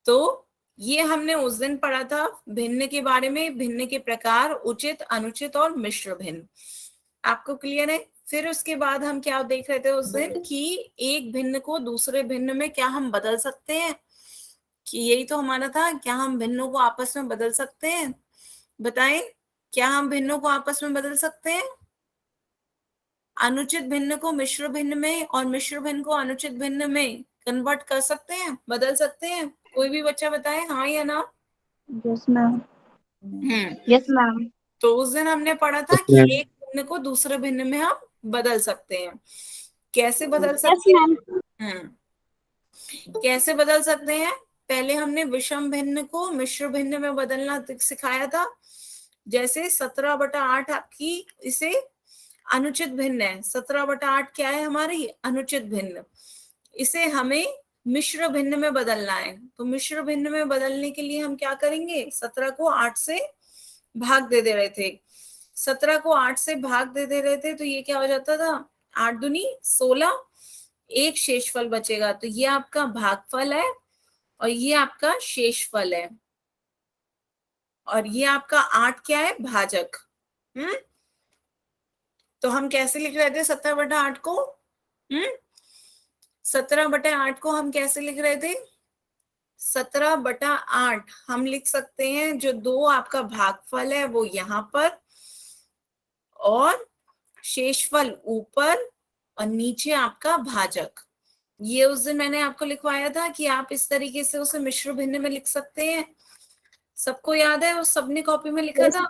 तो ये हमने उस दिन पढ़ा था भिन्न के बारे में, भिन्न के प्रकार, उचित, अनुचित और मिश्र भिन्न। आपको क्लियर है? फिर उसके बाद हम क्या देख रहे थे उस दिन कि एक भिन्न को दूसरे भिन्न में क्या हम बदल सकते हैं, कि यही तो हमारा था, क्या हम भिन्नों को आपस में बदल सकते हैं? बताएं, क्या हम भिन्नों को आपस में बदल सकते हैं? अनुचित भिन्न को मिश्र भिन्न में और मिश्र भिन्न को अनुचित भिन्न में कन्वर्ट कर सकते हैं, बदल सकते हैं? कोई भी बच्चा बताए हाँ या ना। Yes ma'am. Yes ma'am. तो उस दिन हमने पढ़ा था कि एक भिन्न को दूसरे भिन्न में हम बदल सकते हैं। कैसे बदल यस सकते हैं? मैम। कैसे बदल सकते हैं? पहले हमने विषम भिन्न को मिश्र भिन्न में बदलना सिखाया था। जैसे 17/8 आपकी इसे अनुचित भिन्न है, 17/8 क्या है हमारी अनुचित भिन्न, इसे हमें मिश्र भिन्न में बदलना है। तो मिश्र भिन्न में बदलने के लिए हम क्या करेंगे, 17 को 8 से भाग दे दे रहे थे, 17 को 8 से भाग दे दे रहे थे, तो ये क्या हो जाता था, 8 दूनी 16, एक शेषफल बचेगा। तो ये आपका भागफल है और ये आपका शेषफल है, और ये आपका 8 क्या है, भाजक। तो हम कैसे लिख रहे थे 17/8 को? 17/8 को हम कैसे लिख रहे थे? 17/8 हम लिख सकते हैं, जो 2 आपका भागफल है वो यहाँ पर और शेषफल ऊपर और नीचे आपका भाजक। ये उस दिन मैंने आपको लिखवाया था कि आप इस तरीके से उसे मिश्र भिन्न में लिख सकते हैं। सबको याद है? उस सबने कॉपी में लिखा था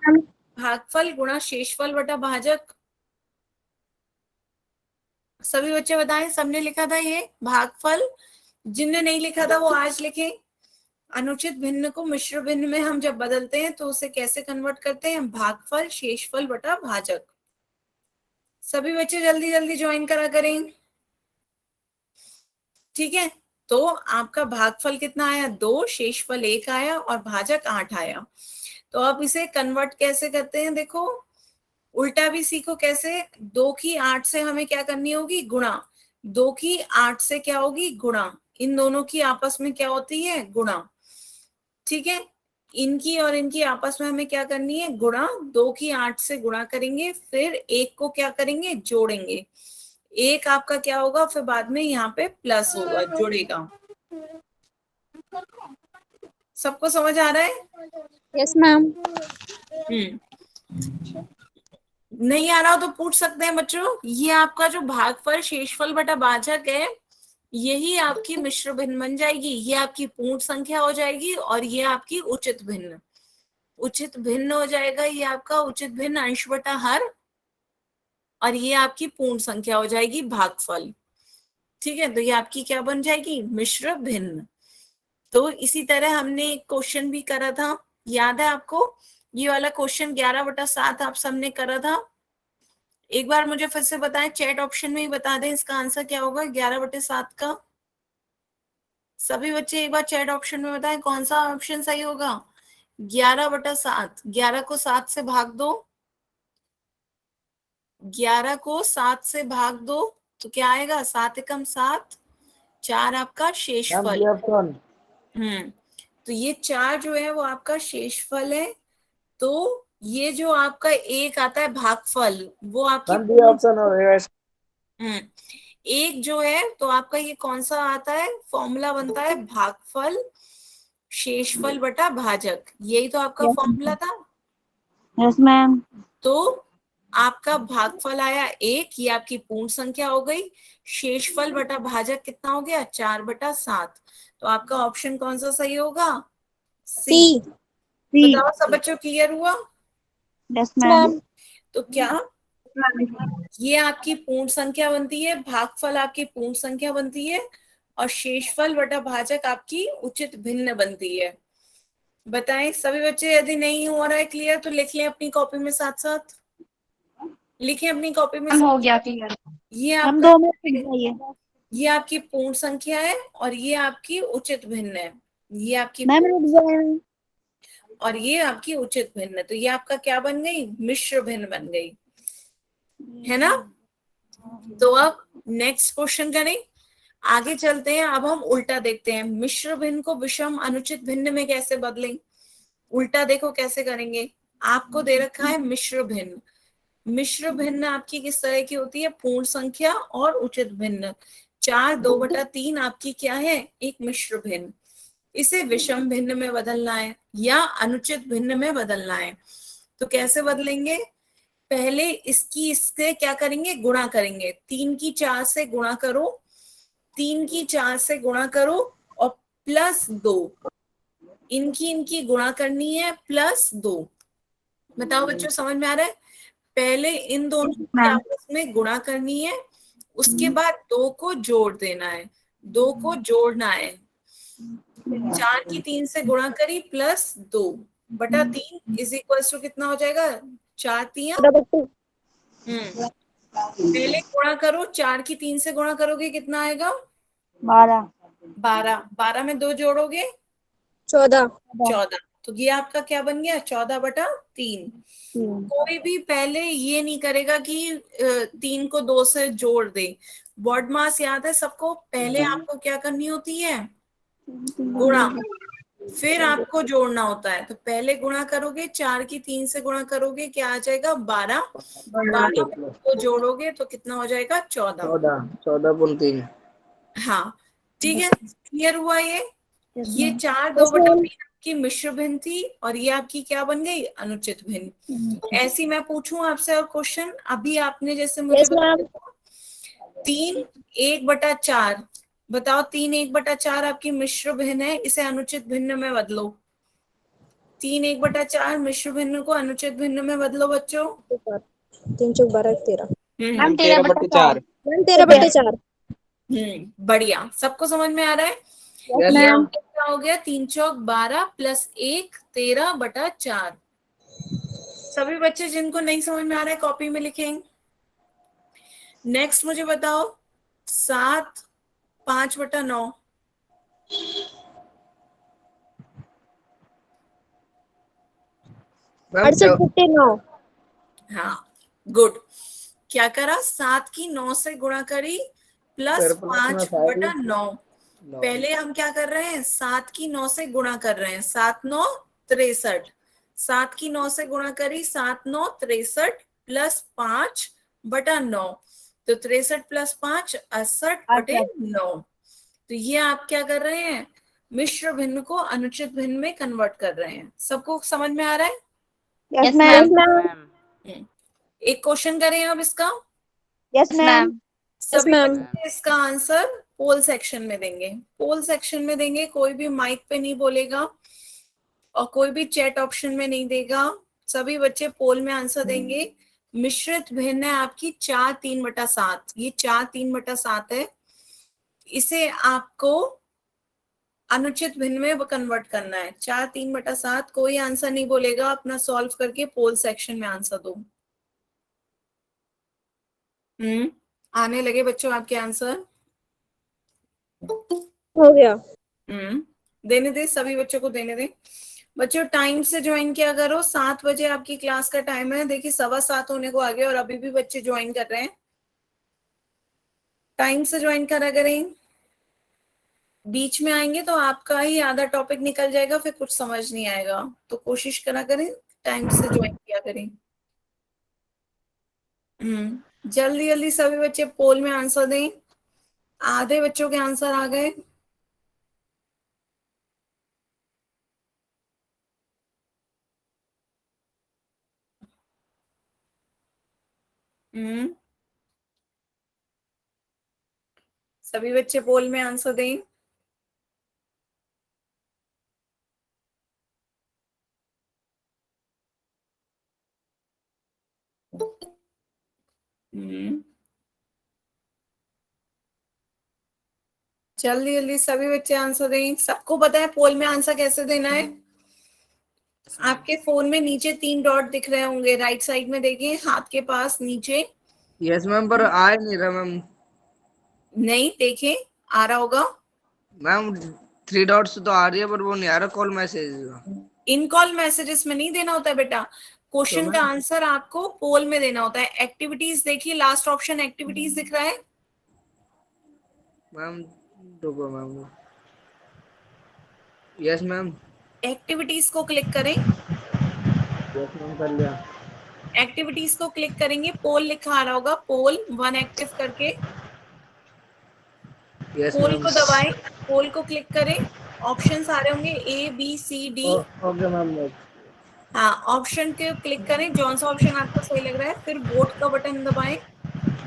भागफल गुणा शेषफल बटा भाजक। सभी बच्चे बताएं, सबने लिखा था ये भागफल? जिनने नहीं लिखा था वो आज लिखे। अनुचित भिन्न को मिश्र भिन्न में हम जब बदलते हैं तो उसे कैसे कन्वर्ट करते हैं, भागफल शेषफल बटा भाजक। सभी बच्चे जल्दी जल्दी ज्वाइन करा करें, ठीक है? तो आपका भागफल कितना आया, 2, शेषफल 1 आया और भाजक 8 आया। तो अब इसे कन्वर्ट कैसे करते हैं, देखो उल्टा भी सीखो कैसे। 2 की 8 से हमें क्या करनी होगी, गुणा। 2 की 8 से क्या होगी, गुणा। इन दोनों की आपस में क्या होती है, गुणा, ठीक है? इनकी और इनकी आपस में हमें क्या करनी है, गुणा। 2 की 8 से गुणा करेंगे, फिर 1 को क्या करेंगे, जोड़ेंगे। 1 आपका क्या होगा, फिर बाद में यहाँ पे प्लस होगा, जुड़ेगा। सबको समझ आ रहा है? Yes ma'am. नहीं आ रहा हो तो पूछ सकते हैं बच्चों। ये आपका जो भागफल शेषफल बटा भाजक है, यही आपकी मिश्र भिन्न बन जाएगी, ये आपकी पूर्ण संख्या हो जाएगी और ये आपकी उचित भिन्न, उचित भिन्न हो जाएगा। ये आपका उचित भिन्न अंश बटा हर, और ये आपकी पूर्ण संख्या हो जाएगी भागफल, ठीक है? तो ये आपकी क्या बन जाएगी, मिश्र भिन्न। तो इसी तरह हमने एक क्वेश्चन भी करा था, याद है आपको? ये वाला क्वेश्चन 11/7 आप सबने करा था। एक बार मुझे फिर से बताएं, चैट ऑप्शन में ही बता दें इसका आंसर क्या होगा 11/7 का। सभी बच्चे एक बार चैट ऑप्शन में बताएं कौन सा ऑप्शन सही होगा। 11/7, 11 को 7 से भाग दो, 11 को 7 से भाग दो तो क्या आएगा, 7 एकम 7, 4 आपका शेषफल। तो ये 4 जो है वो आपका शेषफल है। तो ये जो आपका 1 आता है भागफल, वो आपकी एक जो है, तो आपका ये कौन सा आता है, फॉर्मूला बनता है भागफल शेषफल बटा भाजक, यही तो आपका फॉर्मूला था। Yes ma'am. तो आपका भागफल आया 1, ये आपकी पूर्ण संख्या हो गई। शेषफल बटा भाजक कितना हो गया, 4/7। तो आपका ऑप्शन कौन सा सही होगा, सी। बताओ सब बच्चों, क्लियर हुआ? Yes ma'am. तो क्या ये आपकी पूर्ण संख्या बनती है, भागफल आपकी पूर्ण संख्या बनती है, और शेषफल बटा भाजक आपकी उचित भिन्न बनती है। बताएं सभी बच्चे, यदि नहीं हो रहा है क्लियर तो लिख लें अपनी कॉपी में, साथ साथ लिखें अपनी कॉपी में। हो गया क्लियर। ये हम आपका 2 मिनट लिख जाइए। ये आपकी पूर्ण संख्या है और ये आपकी उचित भिन्न है, ये आपकी मैम रुक जाए। और ये आपकी उचित भिन्न। तो ये आपका क्या बन गई, मिश्र भिन्न बन गई, है ना? तो अब नेक्स्ट क्वेश्चन करें, आगे चलते हैं। अब हम उल्टा देखते हैं, मिश्र भिन्न को विषम अनुचित भिन्न में कैसे बदलें। उल्टा देखो कैसे करेंगे। आपको दे रखा है मिश्र भिन्न। मिश्र भिन्न आपकी किस तरह की होती है, पूर्ण संख्या और उचित भिन्न। 4/2/3 आपकी क्या है, एक मिश्र भिन्न। इसे विषम भिन्न में बदलना है या अनुचित भिन्न में बदलना है। तो कैसे बदलेंगे, पहले इससे क्या करेंगे, गुणा करेंगे। 3 की 4 से गुणा करो, 3 की 4 से गुणा करो और +2, इनकी गुणा करनी है +2। बताओ बच्चों समझ में आ रहा है। पहले इन दोनों की मैम। आपस में गुणा करनी है, उसके बाद 2 को जोड़ देना है, 2 को जोड़ना है। 4 की 3 से गुणा करी +2/3 इज इक्वल टू कितना हो जाएगा, 4×3। पहले गुणा करो, 4 की 3 से गुणा करोगे कितना आएगा, 12 12। 12 में 2 जोड़ोगे 14। 14। तो ये आपका क्या बन गया, 14/3। कोई भी पहले ये नहीं करेगा कि 3 को 2 से जोड़ दे। बॉडमास याद है सबको, पहले आपको क्या करनी होती है, गुणा, फिर आपको जोड़ना होता है। तो पहले गुणा करोगे, 4 की 3 से गुणा करोगे क्या आ जाएगा, 12। 12 को जोड़ोगे तो कितना हो जाएगा, 14। 14.3। हाँ ठीक है, क्लियर हुआ ये। ये 4 Yes, ma'am. 2/3 की मिश्र भिन्न थी और ये आपकी क्या बन गई, अनुचित भिन्न। ऐसी मैं पूछूं आपसे और क्वेश्चन, अभी आपने जैसे मुझे Yes, ma'am. 3 1/4 बताओ, 3 1/4 आपकी मिश्र भिन्न है, इसे अनुचित भिन्न में बदलो। 3 1/4 मिश्र भिन्न को अनुचित भिन्न में बदलो बच्चों। 3 चौक 12 13। मैम 13/4। 13/4। बढ़िया, सबको समझ में आ रहा है। यस ये मैम। आपका क्या हो गया, 3 चौक 12 +1 13/4। सभी बच्चे जिनको नहीं समझ में आ रहा है कॉपी में लिखेंगे। नेक्स्ट मुझे बताओ, 7 5/9। मैम 68/9। हाँ गुड। क्या करा, 7 की 9 से गुणा करी +5/9। पहले हम क्या कर रहे हैं, 7 की 9 से गुणा कर रहे हैं, 7 9 63। 7 की 9 से गुणा करी, 7 9 63 +5/9। तो 63 + 5 68/9। तो ये आप क्या कर रहे हैं, मिश्र भिन्न को अनुचित भिन्न में कन्वर्ट कर रहे हैं। सबको समझ में आ रहा है। Yes Yes, ma'am. ma'am. एक क्वेश्चन करें अब इसका। Yes ma'am. सभी ma'am. बच्चे इसका आंसर पोल सेक्शन में देंगे। पोल सेक्शन में देंगे, कोई भी माइक पे नहीं बोलेगा और कोई भी चैट ऑप्शन में नहीं देगा। सभी बच्चे पोल में आंसर देंगे। मिश्रित भिन्न है आपकी 4/3/7। ये 4/3/7 है, इसे आपको अनुचित भिन्न में कन्वर्ट करना है। 4/3/7। कोई आंसर नहीं बोलेगा, अपना सॉल्व करके पोल सेक्शन में आंसर दो। आने लगे बच्चों आपके आंसर। हो गया। देने दे, सभी बच्चों को देने दे। बच्चों टाइम से ज्वाइन किया करो, 7 बजे आपकी क्लास का टाइम है। देखिए 7:15 होने को आ गया और अभी भी बच्चे ज्वाइन कर रहे हैं। टाइम से ज्वाइन करा करें, बीच में आएंगे तो आपका ही आधा टॉपिक निकल जाएगा, फिर कुछ समझ नहीं आएगा। तो कोशिश करा करें, टाइम से ज्वाइन किया करें। जल्दी जल्दी सभी बच्चे पोल में आंसर दें। आधे बच्चों के आंसर आ गए। सभी बच्चे पोल में आंसर दें। जल्दी जल्दी सभी बच्चे आंसर दें। सबको पता है पोल में आंसर कैसे देना है। आपके फोन में नीचे 3 डॉट दिख रहे होंगे, राइट साइड में देखिए, हाथ के पास नीचे। यस मैम, पर आ ही नहीं रहा मैम। नहीं देखे, आ रहा होगा मैम 3 डॉट्स तो आ रही है, पर वो नहीं आ रहा कॉल मैसेज। इन कॉल मैसेजेस में नहीं देना होता है बेटा। क्वेश्चन तो का मैम आंसर आपको पोल में देना होता है। एक्टिविटीज देखिए, लास्ट ऑप्शन एक्टिविटीज दिख रहा है। मैम रुको मैम। Yes ma'am. एक्टिविटीज को क्लिक करें। यस मैम कर लिया। एक्टिविटीज को क्लिक करेंगे, पोल लिखा आ रहा होगा, पोल 1 एक्टिव करके यस पोल मैम। को दबाएं। पोल को क्लिक करें, ऑप्शंस आ रहे होंगे A B C D। Okay ma'am. हाँ, ऑप्शन के क्लिक करें, जौन सा ऑप्शन आपको सही लग रहा है, फिर वोट का बटन दबाएं।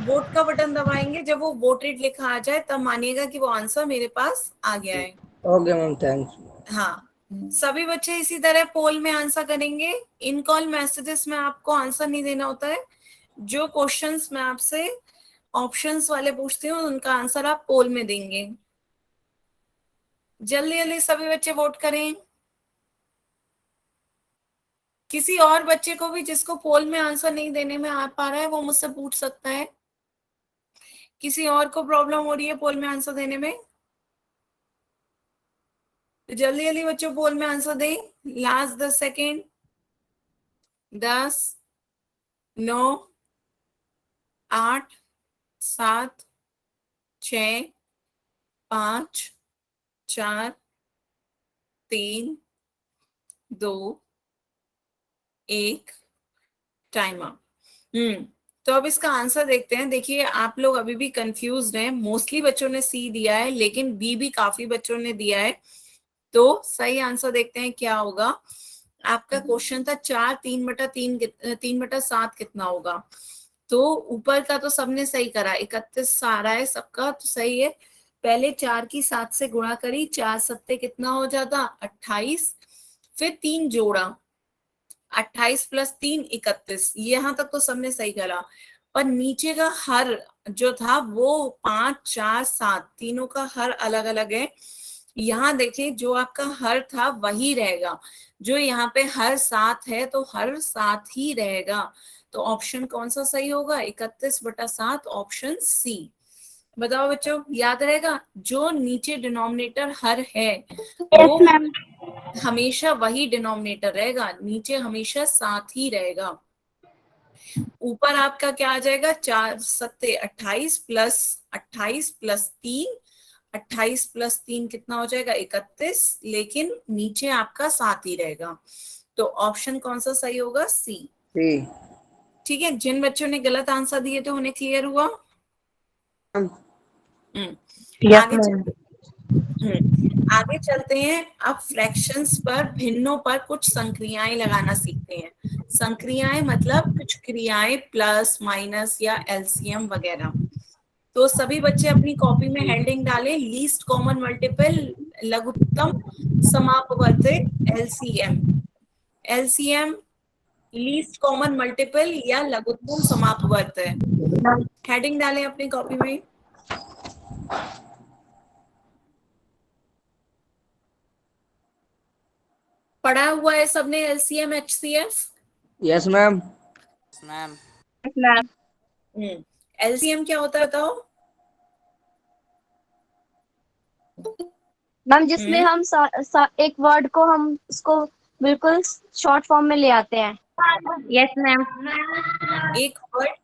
वोट का बटन दबाएंगे, जब वो वोटेड लिखा आ जाए तब मानिएगा कि वो आंसर मेरे पास आ गया है। Okay ma'am thanks. हाँ, सभी बच्चे इसी तरह पोल में आंसर करेंगे। इन कॉल मैसेजेस में आपको आंसर नहीं देना होता है। जो क्वेश्चंस मैं आपसे ऑप्शंस वाले पूछती हूँ उनका आंसर आप पोल में देंगे। जल्दी जल्दी सभी बच्चे वोट करें। किसी और बच्चे को भी जिसको पोल में आंसर नहीं देने में आ पा रहा है वो मुझसे पूछ सकता है। किसी और को प्रॉब्लम हो रही है पोल में आंसर देने में? तो जल्दी जल्दी बच्चों पोल में आंसर दें। Last 10 second. 10, 9, 8, 7, 6, 5, 4, 3, 2, 1, time up. तो अब इसका आंसर देखते हैं। देखिए, आप लोग अभी भी कंफ्यूज हैं। मोस्टली बच्चों ने सी दिया है, लेकिन बी भी काफी बच्चों ने दिया है। तो सही आंसर देखते हैं क्या होगा। आपका क्वेश्चन था 4 3/3 3/7 कितना होगा। तो ऊपर का तो सबने सही करा, 31 आ रहा है सबका, तो सही है। पहले 4 की 7 से गुणा करी, 4 सत्ते कितना हो जाता, 28। फिर 3 जोड़ा, 28 + 3 31। यहां तक तो सबने सही करा। पर नीचे का हर जो था वो 5 4 7 तीनों का हर अलग अलग है। यहाँ देखिए, जो आपका हर था वही रहेगा। जो यहाँ पे हर 7 है तो हर 7 ही रहेगा। तो ऑप्शन कौन सा सही होगा? 31/7, ऑप्शन सी। बताओ बच्चों, याद रहेगा? जो नीचे डिनोमिनेटर हर है वो यस मैम। हमेशा वही डिनोमिनेटर रहेगा, नीचे हमेशा 7 ही रहेगा। ऊपर आपका क्या आ जाएगा? 4 सत्ते 28 प्लस 28 + 3, 28 + 3 कितना हो जाएगा? 31। लेकिन नीचे आपका 7 ही रहेगा। तो ऑप्शन कौन सा सही होगा? सी। सी। ठीक है, जिन बच्चों ने गलत आंसर दिए थे उन्हें क्लियर हुआ। हम्म यस आगे मैम। आगे चलते हैं। अब फ्रैक्शंस पर, भिन्नों पर कुछ संक्रियाएं लगाना सीखते हैं। संक्रियाएं मतलब कुछ क्रियाएं, प्लस माइनस या एलसीएम वगैरह। तो सभी बच्चे अपनी कॉपी में हेडिंग डालें, लीस्ट कॉमन मल्टीपल, लघुत्तम समापवर्ती, LCM. LCM, least common multiple या लघुत्तम समापवर्त है। हेडिंग डालें अपनी कॉपी में। पढ़ा हुआ है सबने LCM HCF? Yes ma'am. Ma'am. Yes ma'am. LCM क्या होता है बताओ? मैम जिसमें हम्म हम एक वर्ड को हम उसको बिल्कुल शॉर्ट फॉर्म में ले आते हैं। Yes ma'am. एक वर्ड,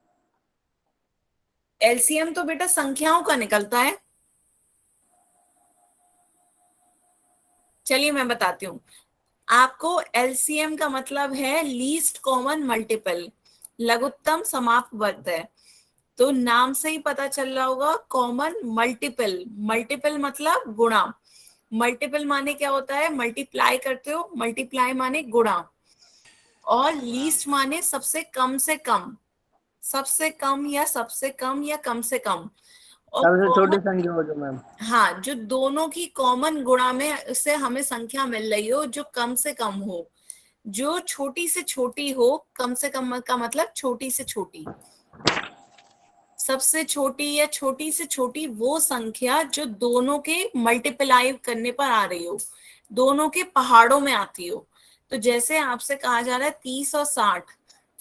एलसीएम तो बेटा संख्याओं का निकलता है। चलिए मैं बताती हूँ आपको। एलसीएम का मतलब है लीस्ट कॉमन मल्टीपल, लघुत्तम समापवर्त है। तो नाम से ही पता चल रहा होगा, कॉमन मल्टीपल। मल्टीपल मतलब गुणा। मल्टीपल माने क्या होता है? मल्टीप्लाई करते हो, मल्टीप्लाई माने गुणा। और लीस्ट माने सबसे कम से कम, सबसे कम या सबसे कम या कम से कम। और सबसे छोटी कॉमन, संख्या हो जो मैम। हाँ, जो दोनों की कॉमन गुणा में उससे हमें संख्या मिल रही हो जो कम से कम हो, जो छोटी से छोटी हो। कम से कम का मतलब छोटी से छोटी, सबसे छोटी या छोटी से छोटी वो संख्या जो दोनों के मल्टीप्लाई करने पर आ रही हो, दोनों के पहाड़ों में आती हो। तो जैसे आपसे कहा जा रहा है 30 और 60,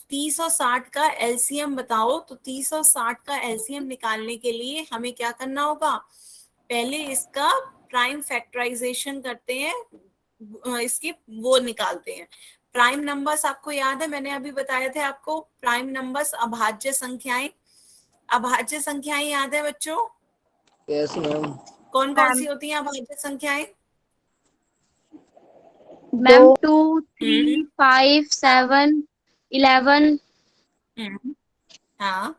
30 और 60 का एलसीएम बताओ। तो 30 और 60 का एलसीएम निकालने के लिए हमें क्या करना होगा? पहले इसका प्राइम फैक्टराइजेशन करते हैं, इसके वो निकालते हैं। प्राइम नंबर्स आपको याद है, मैंने अभी बताया थे आपको, प्राइम नंबर्स अभाज्य संख्याएं, अभाज्य संख्याएं याद है बच्चों? Yes ma'am. कौन कौन सी होती हैं अभाज्य संख्याएं? मैम दो 2 3 5 7 11 हाँ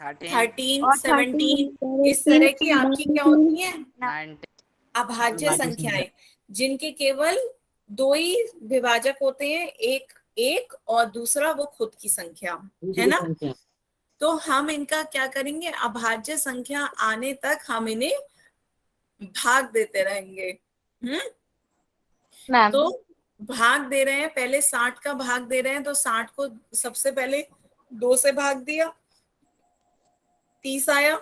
13 13 और 17 इस तरह की आपकी क्या होती है 19 अभाज्य संख्याएं, जिनके केवल दो ही विभाजक होते हैं, एक एक और दूसरा वो खुद की संख्या, है ना? तो हम इनका क्या करेंगे, अभाज्य संख्या आने तक हम इन्हें भाग देते रहेंगे। मैम तो भाग दे रहे हैं, पहले 60 का भाग दे रहे हैं, तो 60 को सबसे पहले 2 से भाग दिया, 30 आया,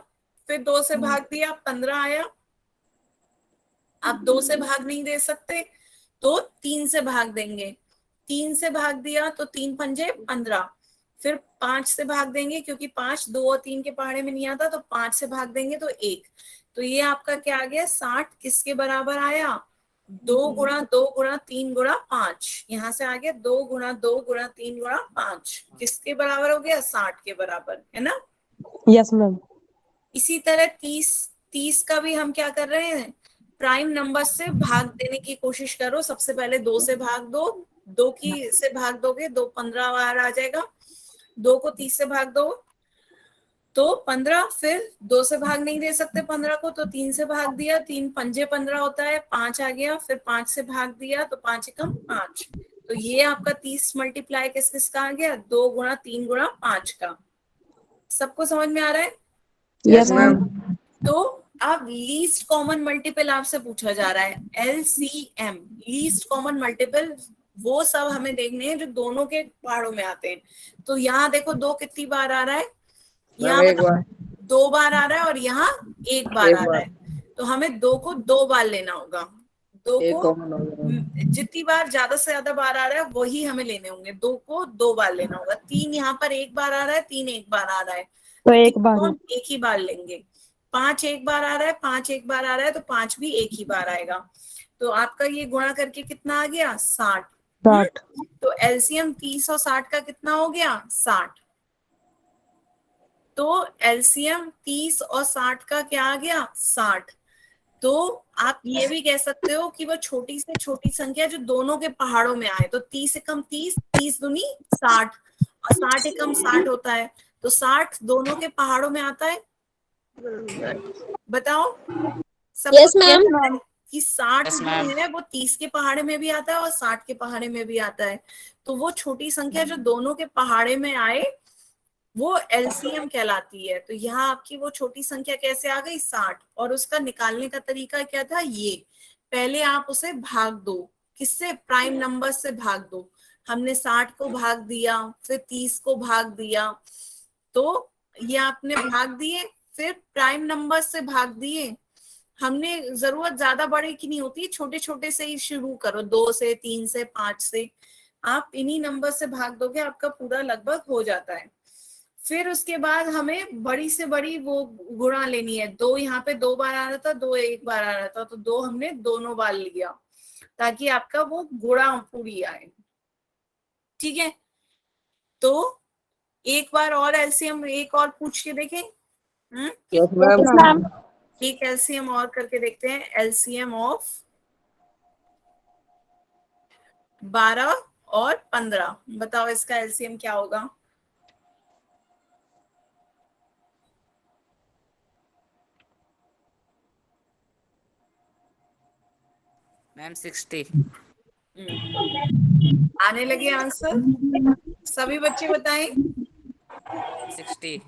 फिर 2 से भाग दिया, 15 आया। अब 2 से भाग नहीं दे सकते तो 3 से भाग देंगे, 3 से भाग दिया तो 3 पंजे 15, फिर 5 से भाग देंगे, क्योंकि 5 2 और 3 के पहाड़े में नहीं आता, तो 5 से भाग देंगे तो 1। तो ये आपका क्या आ गया, 60 किसके बराबर आया, 2 गुणा 2 गुणा 3 गुणा 5, यहाँ से आ गया 2 गुणा 2 गुणा 3 गुणा 5, किसके बराबर हो गया, 60 के बराबर, है ना? Yes ma'am. इसी तरह 30 का भी हम क्या कर रहे हैं, प्राइम नंबर से भाग देने की कोशिश करो। सबसे पहले 2 से भाग दो, 2 की से भाग दोगे 2 15 बार आ जाएगा, 2 को 30 से भाग दो तो 15, फिर 2 से भाग नहीं दे सकते 15 को, तो 3 से भाग दिया, 3 पंजे 15 होता है, 5 आ गया, फिर 5 से भाग दिया तो 5 एकम 5। तो ये आपका 30 मल्टीप्लाई किस किस का आ गया, 2 गुणा 3 गुणा 5 का। सबको समझ में आ रहा है? Yes ma'am. तो अब लीस्ट कॉमन मल्टीपल आपसे पूछा जा रहा है, LCM, लीस्ट कॉमन मल्टीपल, वो सब हमें देखने हैं जो दोनों के पहाड़ों में आते हैं। तो यहाँ देखो 2 कितनी बार आ रहा है, यहाँ मैम एक बार 2 बार आ रहा है, और यहाँ 1 बार एक आ रहा है, तो हमें 2 को 2 बार लेना होगा। 2 एक को कॉमन हो गया। जितनी बार ज्यादा से ज्यादा बार आ रहा है वही हमें लेने होंगे, 2 को 2 बार लेना होगा। 3 यहाँ पर 1 बार आ रहा है, 3 1 बार आ रहा है, तो एक 3 बार को हम 1 ही बार लेंगे। 5 1 बार आ रहा है, 5 1 बार आ रहा है, तो 5 भी 1 ही बार आएगा। तो आपका ये गुणा करके कितना आ गया, 60। 60। तो एलसीएम 30 और 60 का कितना हो गया, 60। तो एलसीएम 30 और 60 का क्या आ गया, 60। तो आप ये भी कह सकते हो कि वो छोटी से छोटी संख्या जो दोनों के पहाड़ों में आए, तो 30 एकम 30, 30 दूनी 60, और 60 एकम 60 होता है, तो 60 दोनों के पहाड़ों में आता है। बताओ सब यस मैम। कि 60 Yes, जो ma'am. है वो 30 के पहाड़े में भी आता है और 60 के पहाड़े में भी आता है। तो वो छोटी संख्या जो दोनों के पहाड़े में आए वो एलसीएम कहलाती है। तो यहाँ आपकी वो छोटी संख्या कैसे आ गई, 60, और उसका निकालने का तरीका क्या था, ये पहले आप उसे भाग दो, किससे, प्राइम नंबर से भाग दो। हमने 60 को भाग दिया, फिर 30 को भाग दिया, तो ये आपने भाग दिए, फिर प्राइम नंबर से भाग दिए। हमने जरूरत ज्यादा बड़े की नहीं होती, छोटे छोटे से ही शुरू करो, 2 से 3 से 5 से, आप इन्हीं नंबर से भाग दोगे, आपका पूरा लगभग हो जाता है। फिर उसके बाद हमें बड़ी से बड़ी वो गुणा लेनी है। 2 यहाँ पे 2 बार आ रहा था, 2 1 बार आ रहा था, तो 2 हमने दोनों बार लिया ताकि आपका वो गुणा पूरी आए। ठीक है, तो एक बार और एलसीएम एक और पूछ के देखें। Yes ma'am. एक एलसीएम और करके देखते हैं, एलसीएम ऑफ 12 और 15, बताओ इसका एलसीएम क्या होगा। मैम 60 आने लगे आंसर, सभी बच्चे बताएं। 60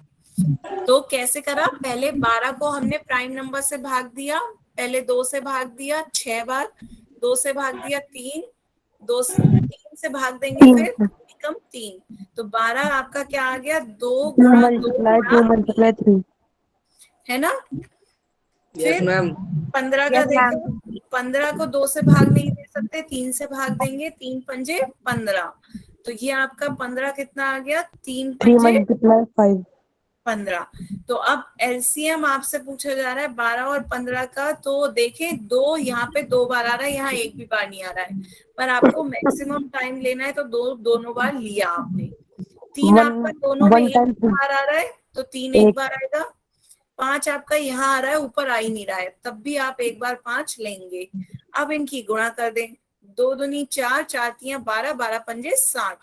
तो कैसे करा, पहले 12 को हमने प्राइम नंबर से भाग दिया, पहले 2 से भाग दिया 6 बार, 2 से भाग दिया 3, 3 से भाग देंगे फिर एकम 3, तो 12 आपका क्या आ गया, 2 गुणा 2 गुणा 3। है ना। यस फिर मैम। 15 का देखो, 15 को 2 से भाग नहीं दे सकते, 3 से भाग देंगे, 3 पंजे 15, तो ये आपका 15 कितना आ गया, 3 पंजे 5। 15। तो अब एलसीएम आपसे पूछा जा रहा है 12 और 15 का। तो देखें, दो यहाँ पे 2 बार आ रहा है, यहाँ एक भी बार नहीं आ रहा है, पर आपको मैक्सिमम टाइम लेना है तो दोनों बार लिया आपने। 3 आपका दोनों में वन एक टाइम बार आ रहा है, तो 3 एक बार आएगा। 5 आपका यहाँ आ रहा है, ऊपर आ ही नहीं रहा है, तब भी आप एक बार 5 लेंगे। अब इनकी गुणा कर दें, 2 दूनी 4, 4 तियां 12, 12 पंजे 60।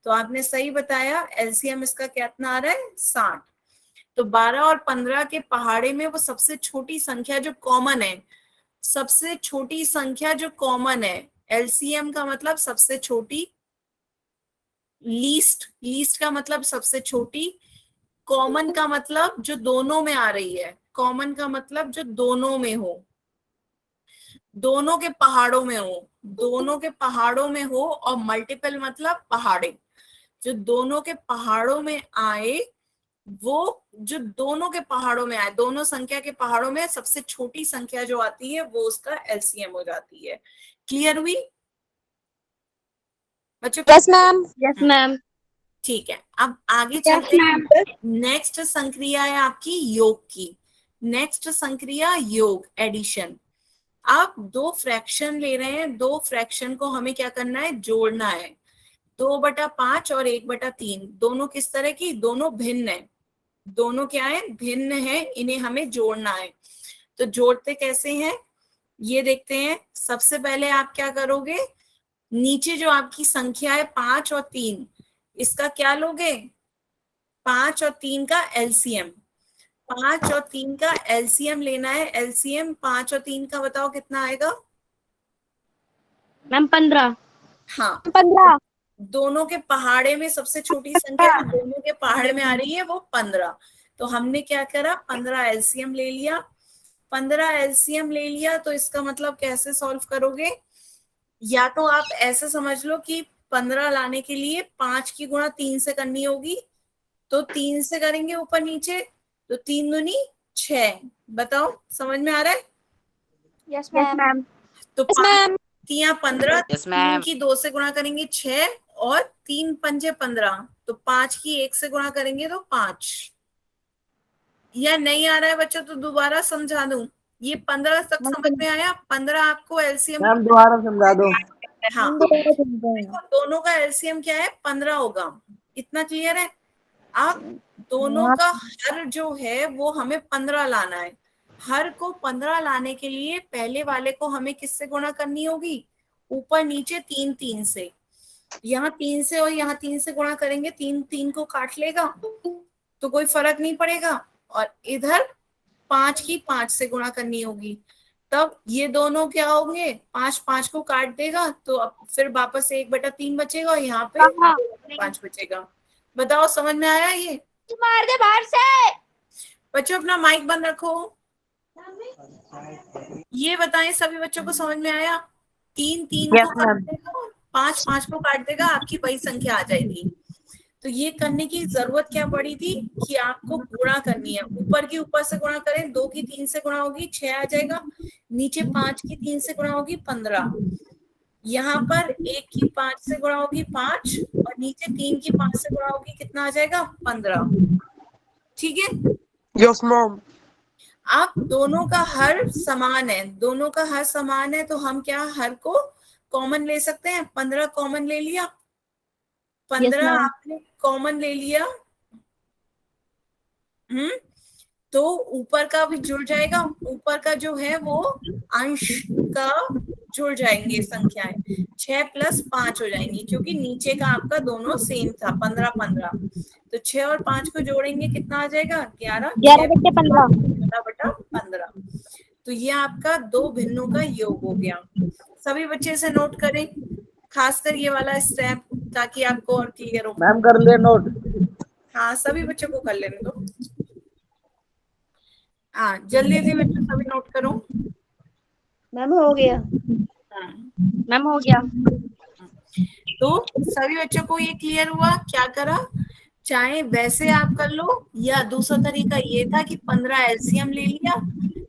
तो आपने सही बताया, एलसीएम इसका कितना आ रहा है, 60। तो 12 और 15 के पहाड़े में वो सबसे छोटी संख्या जो कॉमन है, सबसे छोटी संख्या जो कॉमन है, एलसीएम का मतलब सबसे छोटी, लीस्ट का मतलब सबसे छोटी, कॉमन का मतलब जो दोनों में आ रही है, कॉमन का मतलब जो दोनों में हो, दोनों के पहाड़ों में हो, दोनों के पहाड़ों में हो, और मल्टीपल मतलब पहाड़े, जो दोनों के पहाड़ों में आए, वो जो दोनों के पहाड़ों में आए, दोनों संख्या के पहाड़ों में सबसे छोटी संख्या जो आती है वो उसका एलसीएम हो जाती है। क्लियर हुई बच्चों? Yes ma'am. Yes ma'am. ठीक है, अब आगे चलते हैं। नेक्स्ट संक्रिया है आपकी योग की। नेक्स्ट संक्रिया योग, एडिशन। आप 2 फ्रैक्शन ले रहे हैं, 2 फ्रैक्शन को हमें क्या करना है, जोड़ना है। 2/5 और 1/3, दोनों किस तरह की, दोनों भिन्न है, दोनों क्या है, भिन्न है, इन्हें हमें जोड़ना है। तो जोड़ते कैसे हैं ये देखते हैं। सबसे पहले आप क्या करोगे, नीचे जो आपकी संख्या है 5 और 3, इसका क्या लोगे, 5 और 3 का एलसीएम। 5 और 3 का एलसीएम लेना है। एलसीएम 5 और 3 का बताओ कितना आएगा? मैम 15। हाँ, 15। दोनों के पहाड़े में सबसे छोटी संख्या जो दोनों के पहाड़े में आ रही है वो 15। तो हमने क्या करा, 15 एलसीएम ले लिया। 15 एलसीएम ले लिया, तो इसका मतलब कैसे सॉल्व करोगे, या तो आप ऐसे समझ लो कि 15 लाने के लिए 5 की गुणा 3 से करनी होगी, तो 3 से करेंगे ऊपर नीचे, तो 3 दूनी 6। बताओ समझ में आ रहा है? Yes ma'am. तो 5 तियां 15, Yes, 3 ma'am. की 2 से गुणा करेंगे 6, और 3 पंजे 15, तो 5 की 1 से गुणा करेंगे तो 5। या नहीं आ रहा है बच्चों तो दोबारा समझा दूं, ये 15 तक समझ में आया? 15 आपको एलसीएम, मैम दोबारा समझा दो। हाँ देखो दोनों का एलसीएम क्या है, 15 होगा, इतना क्लियर है? अब दोनों का हर जो है वो हमें 15 लाना है। हर को 15 लाने के लिए पहले वाले को हमें किससे गुणा करनी होगी, ऊपर नीचे 3 3 से। यहाँ 3 से और यहाँ 3 से गुणा करेंगे, 3 3 को काट लेगा तो कोई फर्क नहीं पड़ेगा, और इधर 5 की 5 से गुणा करनी होगी, तब ये दोनों क्या होंगे, 5 5 को काट देगा, तो अब फिर वापस 1/3 बचेगा, और यहाँ पे 5 बचेगा। बताओ समझ में आया ये? मार दे बाहर से। बच्चों अपना माइक बंद रखो। ये बताएं सभी बच्चों को समझ में आया? 3 3 को काट देगा, 5 5 को काट देगा, आपकी वही संख्या आ जाएगी। तो ये करने की जरूरत क्या पड़ी थी कि आपको गुणा करनी है। ऊपर की ऊपर से गुणा करें, 2 की 3 से गुणा होगी 6 आ जाएगा, नीचे 5 की 3 से गुणा होगी 15, यहाँ पर 1 की 5 से गुणा होगी 5, और नीचे 3 की 5 से गुणा होगी कितना आ जाएगा, 15। ठीक है, यस मैम। अब दोनों का हर समान है, दोनों का हर समान है, तो हम क्या हर को कॉमन ले सकते हैं। 15 कॉमन ले लिया, 15 आपने कॉमन ले लिया, तो ऊपर का भी जुड़ जाएगा, ऊपर का जो है वो अंश का जुड़ जाएंगे संख्याएं, 6 + 5 हो जाएंगी, क्योंकि नीचे का आपका दोनों सेम था 15 15। तो 6 और 5 को जोड़ेंगे कितना आ जाएगा, 11 11/15। तो ये आपका 2 भिन्नों का योग हो गया। सभी बच्चे से नोट करें, खासकर ये वाला स्टेप, ताकि आपको और क्लियर हो। मैम कर ले नोट। हाँ सभी बच्चों को कर लेने दो। हाँ जल्दी जल्दी बच्चों सभी नोट करो। मैम हो गया। मैम हो गया। तो सभी बच्चों को ये क्लियर हुआ, क्या करा, चाहे वैसे आप कर लो, या दूसरा तरीका ये था कि 15 एलसीएम ले लिया,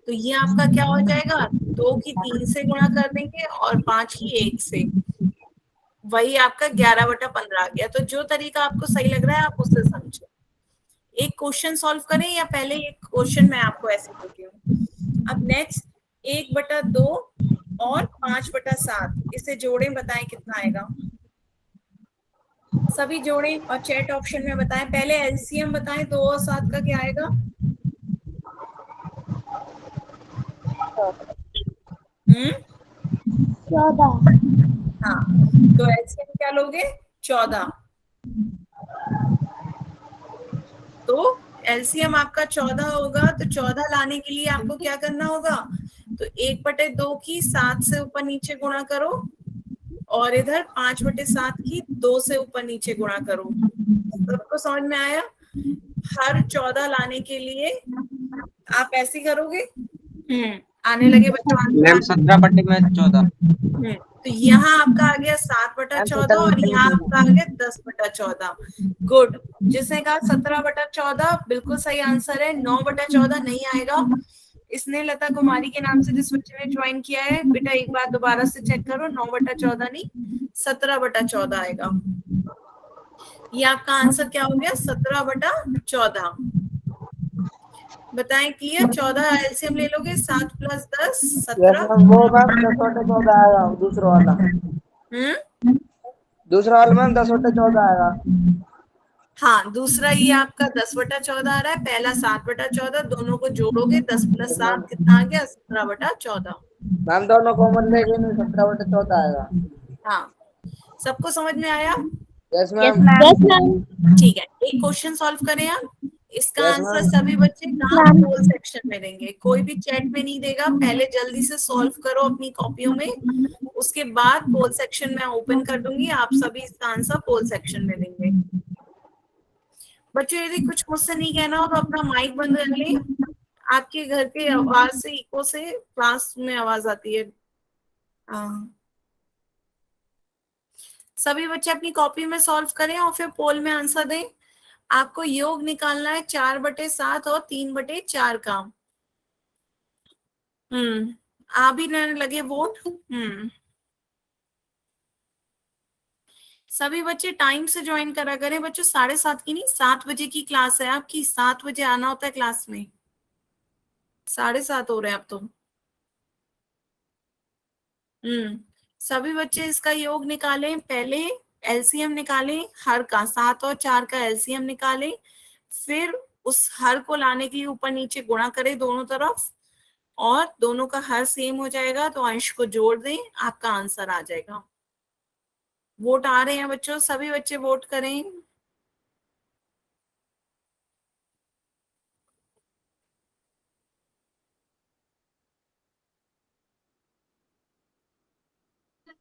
तो ये आपका क्या हो जाएगा, 2 की 3 से गुणा कर देंगे, और 5 की 1 से, वही आपका 11/15 आ गया। तो जो तरीका आपको सही लग रहा है आप उससे समझो। एक क्वेश्चन सॉल्व करें या पहले एक क्वेश्चन मैं आपको ऐसे देती हूँ। अब नेक्स्ट 1/2 और 5/7 इसे जोड़ें, बताएं कितना आएगा। सभी जोड़ें और चैट ऑप्शन में बताएं। पहले एलसीएम बताएं, 2 और 7 का क्या आएगा। हम्म 14। हाँ, तो एलसीएम क्या लोगे, 14। तो एलसीएम आपका 14 होगा, तो 14 लाने के लिए आपको क्या करना होगा, तो 1/2 की 7 से ऊपर नीचे गुणा करो, और इधर 5/7 की 2 से ऊपर नीचे गुणा करो। सबको समझ में आया। हर 14 लाने के लिए आप ऐसे ही करोगे। आने लगे बच्चों आंसर मैम आने। 17/14। तो यहाँ आपका आ गया 7/14 और यहाँ आपका आ गया 10/14। गुड। जिसने कहा 17/14 बिल्कुल सही आंसर है। 9/14 नहीं आएगा। इसने लता कुमारी के नाम से जिस बच्चे ने ज्वाइन किया है, बेटा एक बार दोबारा से चेक करो, 9/14 नहीं 17/14 आएगा। ये आपका आंसर क्या हो गया, 17/14। बताएं क्लियर। 14 एलसीएम ले लोगे, 7 + 10 यस 17। मैम, वो मैम 10/14 आएगा, दूसरा वाला। दूसरा वाला मैम 10/14 आएगा। हाँ, दूसरा ये आपका 10/14 आ रहा है, पहला 7/14। दोनों को जोड़ोगे, 10 + यस 7 मैम। कितना आ गया, 17/14। मैम दोनों कॉमन लेके नहीं 17/14 आएगा। हाँ, सबको समझ में आया। Yes yes ma'am. मैम। ठीक है, एक क्वेश्चन सॉल्व करें आप। इसका यस आंसर मैम। सभी बच्चे कहाँ, मैम। पोल सेक्शन में देंगे, कोई भी चैट में नहीं देगा। पहले जल्दी से सॉल्व करो अपनी कॉपियों में, उसके बाद पोल सेक्शन में ओपन कर दूंगी, आप सभी इसका आंसर पोल सेक्शन में देंगे। बच्चों यदि कुछ मुझसे नहीं कहना हो तो अपना माइक बंद कर लें। आपके घर के आवाज से, इको से क्लास में आवाज आती है। हाँ। सभी बच्चे अपनी कॉपी में सॉल्व करें और फिर पोल में आंसर दें। आपको योग निकालना है 4/7 और 3/4 का। आ भी रहने लगे वोट। सभी बच्चे टाइम से ज्वाइन करा करें बच्चों, 7:30 की नहीं, 7 बजे की क्लास है आपकी, 7 बजे आना होता है क्लास में। 7:30 हो रहे हैं अब तो। सभी बच्चे इसका योग निकालें। पहले एलसीएम निकालें, हर का 7 और 4 का एलसीएम निकालें, फिर उस हर को लाने के लिए ऊपर नीचे गुणा करें दोनों तरफ, और दोनों का हर सेम हो जाएगा तो अंश को जोड़ दें, आपका आंसर आ जाएगा। वोट आ रहे हैं बच्चों, सभी बच्चे वोट करें।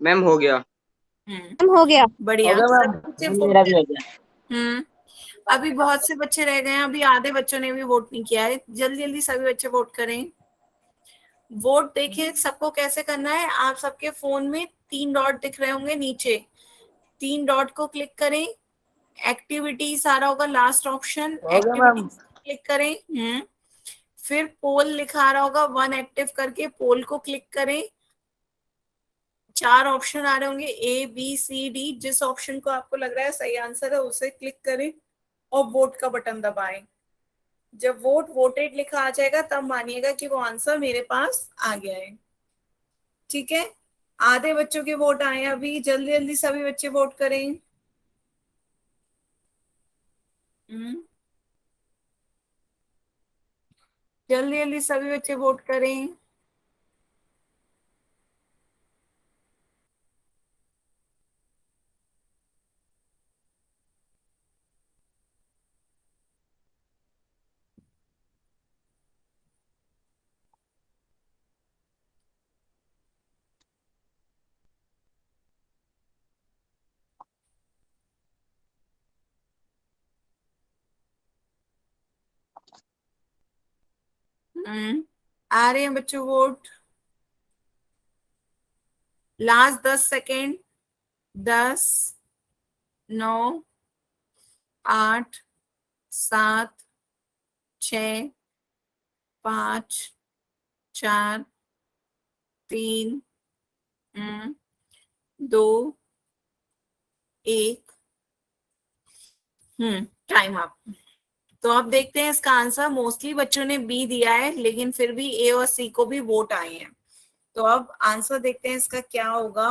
मैम हो गया। हो गया। हो बढ़िया, गया मैम। सभी बच्चे मैम, वोट। मेरा भी हो गया। हम्म अभी बहुत से बच्चे रह गए हैं, अभी आधे बच्चों ने भी वोट नहीं किया है। जल्दी जल्दी सभी बच्चे वोट करें। वोट देखें सबको कैसे करना है। आप सबके फोन में 3 डॉट दिख रहे होंगे नीचे, 3 डॉट को क्लिक करें। एक्टिविटी सारा होगा, लास्ट ऑप्शन हो गया एक्टिविटी मैम। क्लिक करें। फिर पोल लिखा आ रहा होगा, 1 एक्टिव करके पोल को क्लिक करें। 4 ऑप्शन आ रहे होंगे, A B C D। जिस ऑप्शन को आपको लग रहा है सही आंसर है उसे क्लिक करें और वोट का बटन दबाएं। जब वोट वोटेड लिखा आ जाएगा तब मानिएगा कि वो आंसर मेरे पास आ गया है। ठीक है, आधे बच्चों के वोट आए हैं अभी, जल्दी जल्दी सभी बच्चे वोट करें। जल्दी जल्दी सभी बच्चे वोट करें। आ रहे हैं बच्चों vote. Last 10 second. 10, 9, 8, 7, 6, 5, 4, 3, 2, 1। Time up. तो अब देखते हैं इसका आंसर। मोस्टली बच्चों ने बी दिया है, लेकिन फिर भी ए और सी को भी वोट आए हैं। तो अब आंसर देखते हैं इसका क्या होगा।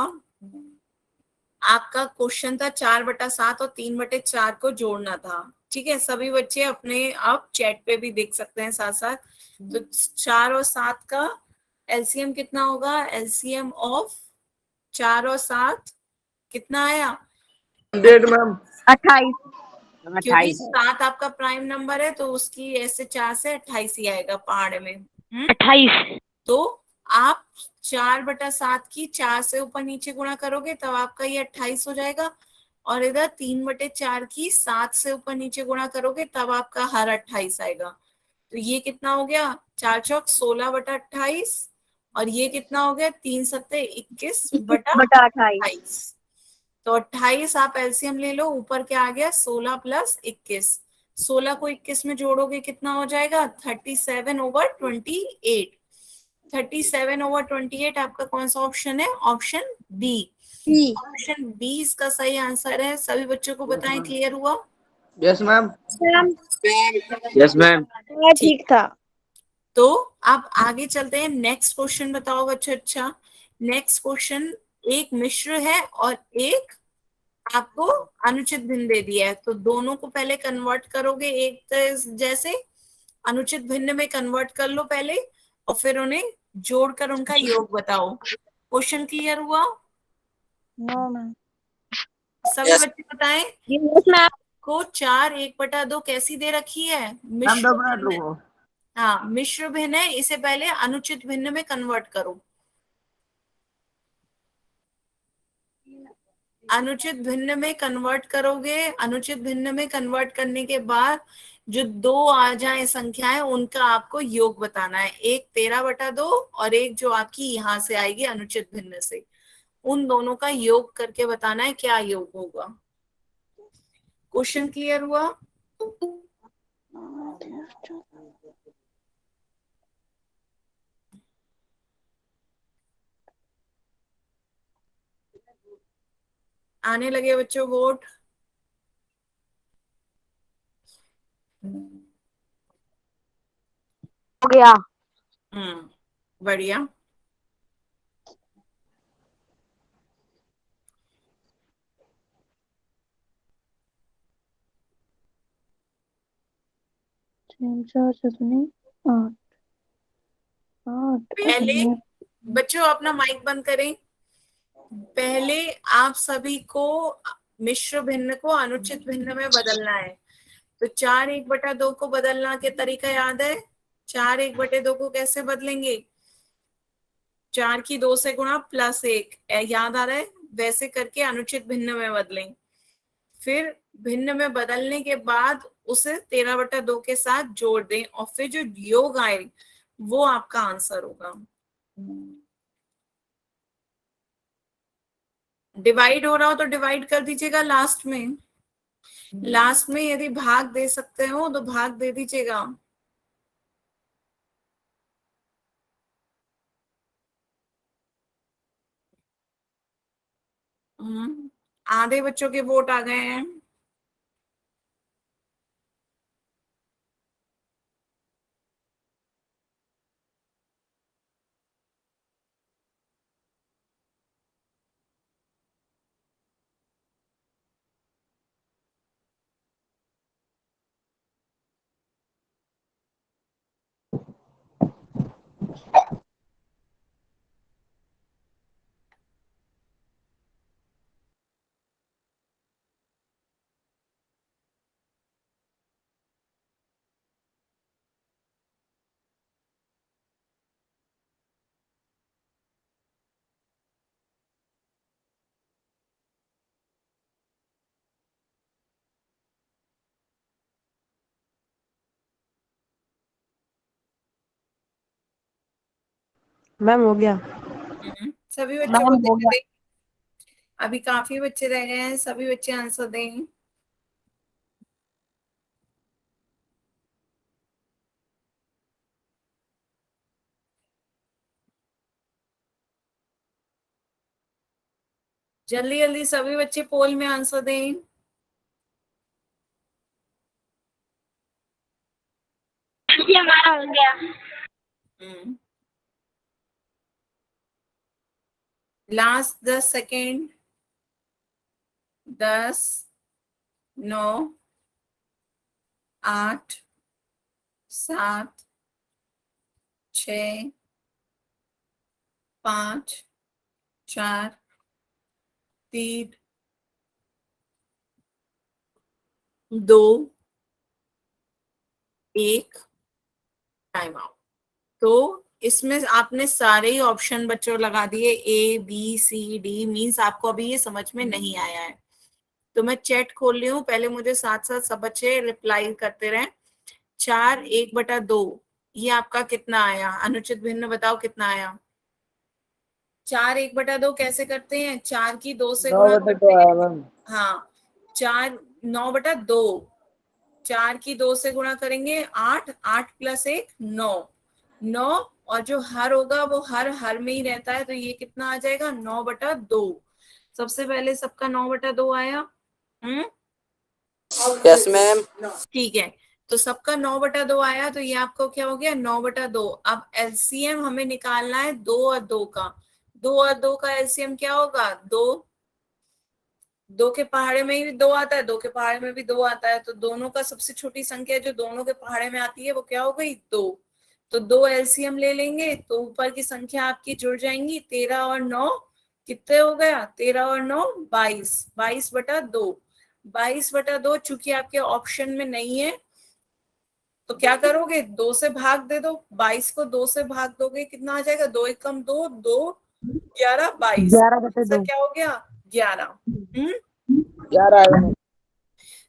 आपका क्वेश्चन था 4/7 और 3/4 को जोड़ना था। ठीक है, सभी बच्चे अपने आप चैट पे भी देख सकते हैं साथ साथ। तो 4 और 7 का एलसीएम कितना होगा? एलसीएम ऑफ 4 और 7 कितना आया? 100 मैम। 28। क्योंकि 28। 7 आपका प्राइम नंबर है, तो उसकी ऐसे 4 से 28 ही आएगा पहाड़ में। 28। तो आप 4/7 की 4 से ऊपर नीचे गुणा करोगे तब आपका ये 28 हो जाएगा। और इधर 3/4 की 7 से ऊपर नीचे गुणा करोगे तब आपका हर 28 आएगा। तो ये कितना हो गया? 4 चौक 16/28। और ये कितना हो गया? 3 सत्ते 28। 21/28। तो 28 आप एलसीएम ले लो, ऊपर क्या आ गया? 16 + 21। 16 को 21 में जोड़ोगे कितना हो जाएगा? 37/28। 37/28 आपका कौन सा ऑप्शन है? Option B. ऑप्शन बी इसका सही आंसर है। सभी बच्चों को बताएं, क्लियर हुआ? Yes ma'am. Ma'am yes ma'am. ठीक। ठीक था। तो आप आगे चलते हैं। नेक्स्ट क्वेश्चन बताओ बच्चों। अच्छा, नेक्स्ट क्वेश्चन एक मिश्र है और एक आपको अनुचित भिन्न दे दिया है। तो दोनों को पहले कन्वर्ट करोगे एक जैसे। अनुचित भिन्न में कन्वर्ट कर लो पहले, और फिर उन्हें जोड़कर उनका योग बताओ। क्वेश्चन क्लियर हुआ? No ma'am. सभी बच्चे बताएं। Yes ma'am. को 4/1/2 कैसी दे रखी है? मैम मिश्र 2 मिनट भिन्न। रुको। हाँ, मिश्र भिन्न है, इसे पहले अनुचित भिन्न में कन्वर्ट करो। अनुचित भिन्न में कन्वर्ट करोगे। अनुचित भिन्न में कन्वर्ट करने के बाद जो दो आ जाए संख्याएं, उनका आपको योग बताना है। एक 13/2 और एक जो आपकी यहां से आएगी अनुचित भिन्न से। उन दोनों का योग करके बताना है क्या योग होगा। क्वेश्चन क्लियर हुआ? आने लगे बच्चों वोट? हो गया। बढ़िया। चार चटनी 8। पहले बच्चों अपना माइक बंद करें। पहले आप सभी को मिश्र भिन्न को अनुचित भिन्न में बदलना है। तो 4/1/2 को बदलना के तरीका याद है? 4/1/2 को कैसे बदलेंगे? 4 की 2 से गुणा +1, याद आ रहा है? वैसे करके अनुचित भिन्न में बदलें। फिर भिन्न में बदलने के बाद उसे 13/2 के साथ जोड़ दें, और फिर जो योग आए वो आपका आंसर होगा। डिवाइड हो रहा हो तो डिवाइड कर दीजिएगा लास्ट में। लास्ट में यदि भाग दे सकते हो तो भाग दे दीजिएगा। आधे बच्चों के वोट आ गए हैं। मैम हो गया। सभी बच्चों को मैम हो देने गया। दें। अभी काफी बच्चे रह गए हैं, सभी बच्चे आंसर दें। जल्दी जल्दी सभी बच्चे पोल में आंसर दें। हो गया। Last 10 second. 10, 9, 8, 7, 6, 5, 4, 3, 2, 1, time out. तो इसमें आपने सारे ही ऑप्शन बच्चों लगा दिए, A B C D, means आपको अभी ये समझ में नहीं आया है। तो मैं चैट खोल रही हूँ, पहले मुझे साथ साथ सब बच्चे रिप्लाई करते रहे। 4/1/2 ये आपका कितना आया? अनुचित भिन्न बताओ कितना आया? 4/1/2 कैसे करते हैं? 4 की 2 से गुणा करते हैं। मैम। हाँ, 9/2, 4 की 2 से गुणा करेंगे 8, 8 + 1 9, 9, और जो हर होगा वो हर में ही रहता है, तो ये कितना आ जाएगा? 9/2। सबसे पहले सबका 9/2 आया। Yes ma'am. ठीक है, तो सबका 9/2 आया, तो ये आपको क्या हो गया? 9/2। अब एलसीएम हमें निकालना है 2 और 2 का। 2 और 2 का एलसीएम क्या होगा? 2 के पहाड़े में ही 2 आता है, 2 के पहाड़े में भी 2 आता है, तो दोनों का सबसे छोटी संख्या जो दोनों के पहाड़े में आती है वो क्या हो गई? 2। तो 2 एलसीएम ले लेंगे तो ऊपर की संख्या आपकी जुड़ जाएंगी। 13 और 9 कितने हो गया? 13 और 9 22, 22/2। 22/2 चूंकि आपके ऑप्शन में नहीं है, तो क्या करोगे? 2 से भाग दे दो। 22 को 2 से भाग दोगे, कितना आ जाएगा? 2 एकम 2, 2 11 22। 11/2। आंसर क्या हो गया? 11। 11 आएगा।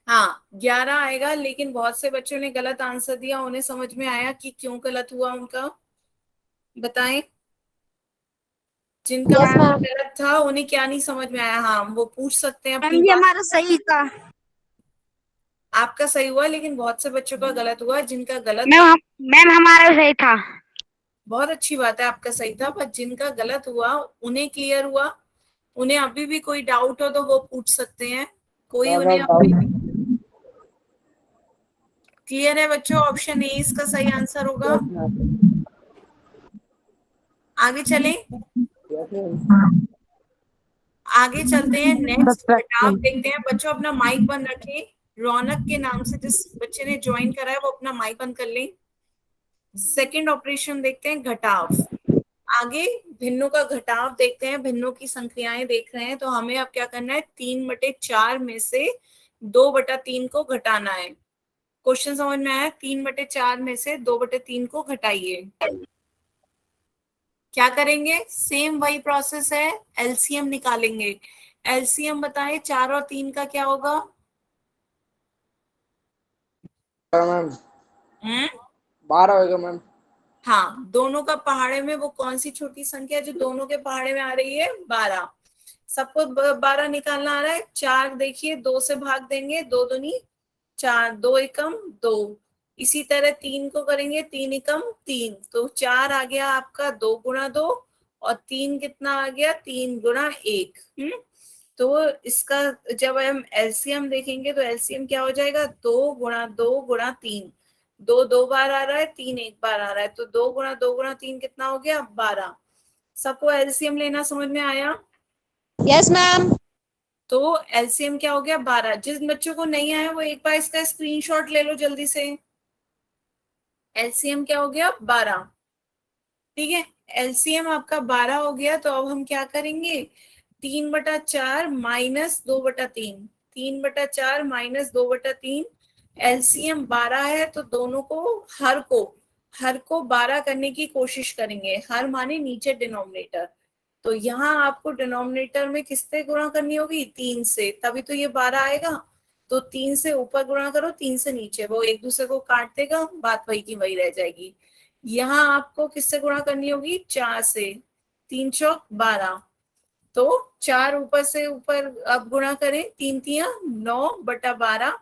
हाँ, 11 आएगा, लेकिन बहुत से बच्चों ने गलत आंसर दिया। उन्हें समझ में आया कि क्यों गलत हुआ उनका? बताएं। जिनका यस मैम। गलत था उन्हें क्या नहीं समझ में आया? हाँ, वो पूछ सकते हैं मैम अपनी ये बात। हमारा सही था। आपका सही हुआ, लेकिन बहुत से बच्चों का गलत हुआ। जिनका गलत, मैम हमारा सही था। बहुत अच्छी बात है, आपका सही था, पर जिनका गलत हुआ उन्हें क्लियर हुआ। उन्हें अभी भी कोई डाउट हो तो वो पूछ सकते हैं। कोई उन्हें क्लियर है बच्चों? ऑप्शन ए इसका सही आंसर होगा। आगे चलें। आगे चलते हैं, नेक्स्ट घटाव सब्ट्रैक्शन। देखते हैं। बच्चों अपना माइक बंद रखें। रौनक के नाम से जिस बच्चे ने ज्वाइन करा है वो अपना माइक बंद कर लें। सेकंड ऑपरेशन देखते हैं, घटाव। आगे भिन्नों का घटाव देखते हैं, भिन्नों की संख्याएं देख रहे हैं। तो हमें अब क्या करना है? 3/4 में से 2/3 को घटाना है। क्वेश्चन समझ में आया? 3/4 में से 2/3 को घटाइए। क्या करेंगे? सेम वही प्रोसेस है, एलसीएम निकालेंगे। एलसीएम बताएं, 4 और 3 का क्या होगा? मैम 12 होगा मैम। हाँ, दोनों का पहाड़े में वो कौन सी छोटी संख्या जो दोनों के पहाड़े में आ रही है? 12। सबको 12 निकालना आ रहा है। 4 देखिए 2 से भाग देंगे, 2 दूनी 4, 2 एकम 2। इसी तरह 3 को करेंगे, 3 एकम 3, तो 4 आ गया आपका 2 × 2, और 3 कितना आ गया? 3 × 1। तो इसका जब हम एलसीएम देखेंगे तो एलसीएम क्या हो जाएगा? 2 × 2 × 3। 2 2 बार आ रहा है, 3 1 बार आ रहा है, तो 2 × 2 × 3 कितना हो गया? 12। सबको एलसीएम लेना समझ में आया? Yes ma'am. तो एलसीएम क्या हो गया? 12। जिस बच्चों को नहीं आया वो एक बार इसका स्क्रीनशॉट ले लो जल्दी से। एलसीएम क्या हो गया? 12। ठीक है, एलसीएम आपका 12 हो गया। तो अब हम क्या करेंगे? 3/4 माइनस 2/3। 3/4 माइनस 2/3। एलसीएम 12 है, तो दोनों को हर को 12 करने की कोशिश करेंगे। हर माने नीचे डिनोमिनेटर। तो यहाँ आपको डिनोमिनेटर में किससे गुणा करनी होगी? 3 से, तभी तो ये 12 आएगा। तो 3 से ऊपर गुणा करो, 3 से नीचे, वो एक दूसरे को काट देगा, बात वही की वही रह जाएगी। यहाँ आपको किससे गुणा करनी होगी? 4 से। 3 चौक 12। तो 4 ऊपर से ऊपर अब गुणा करें, 3 तिया 9/12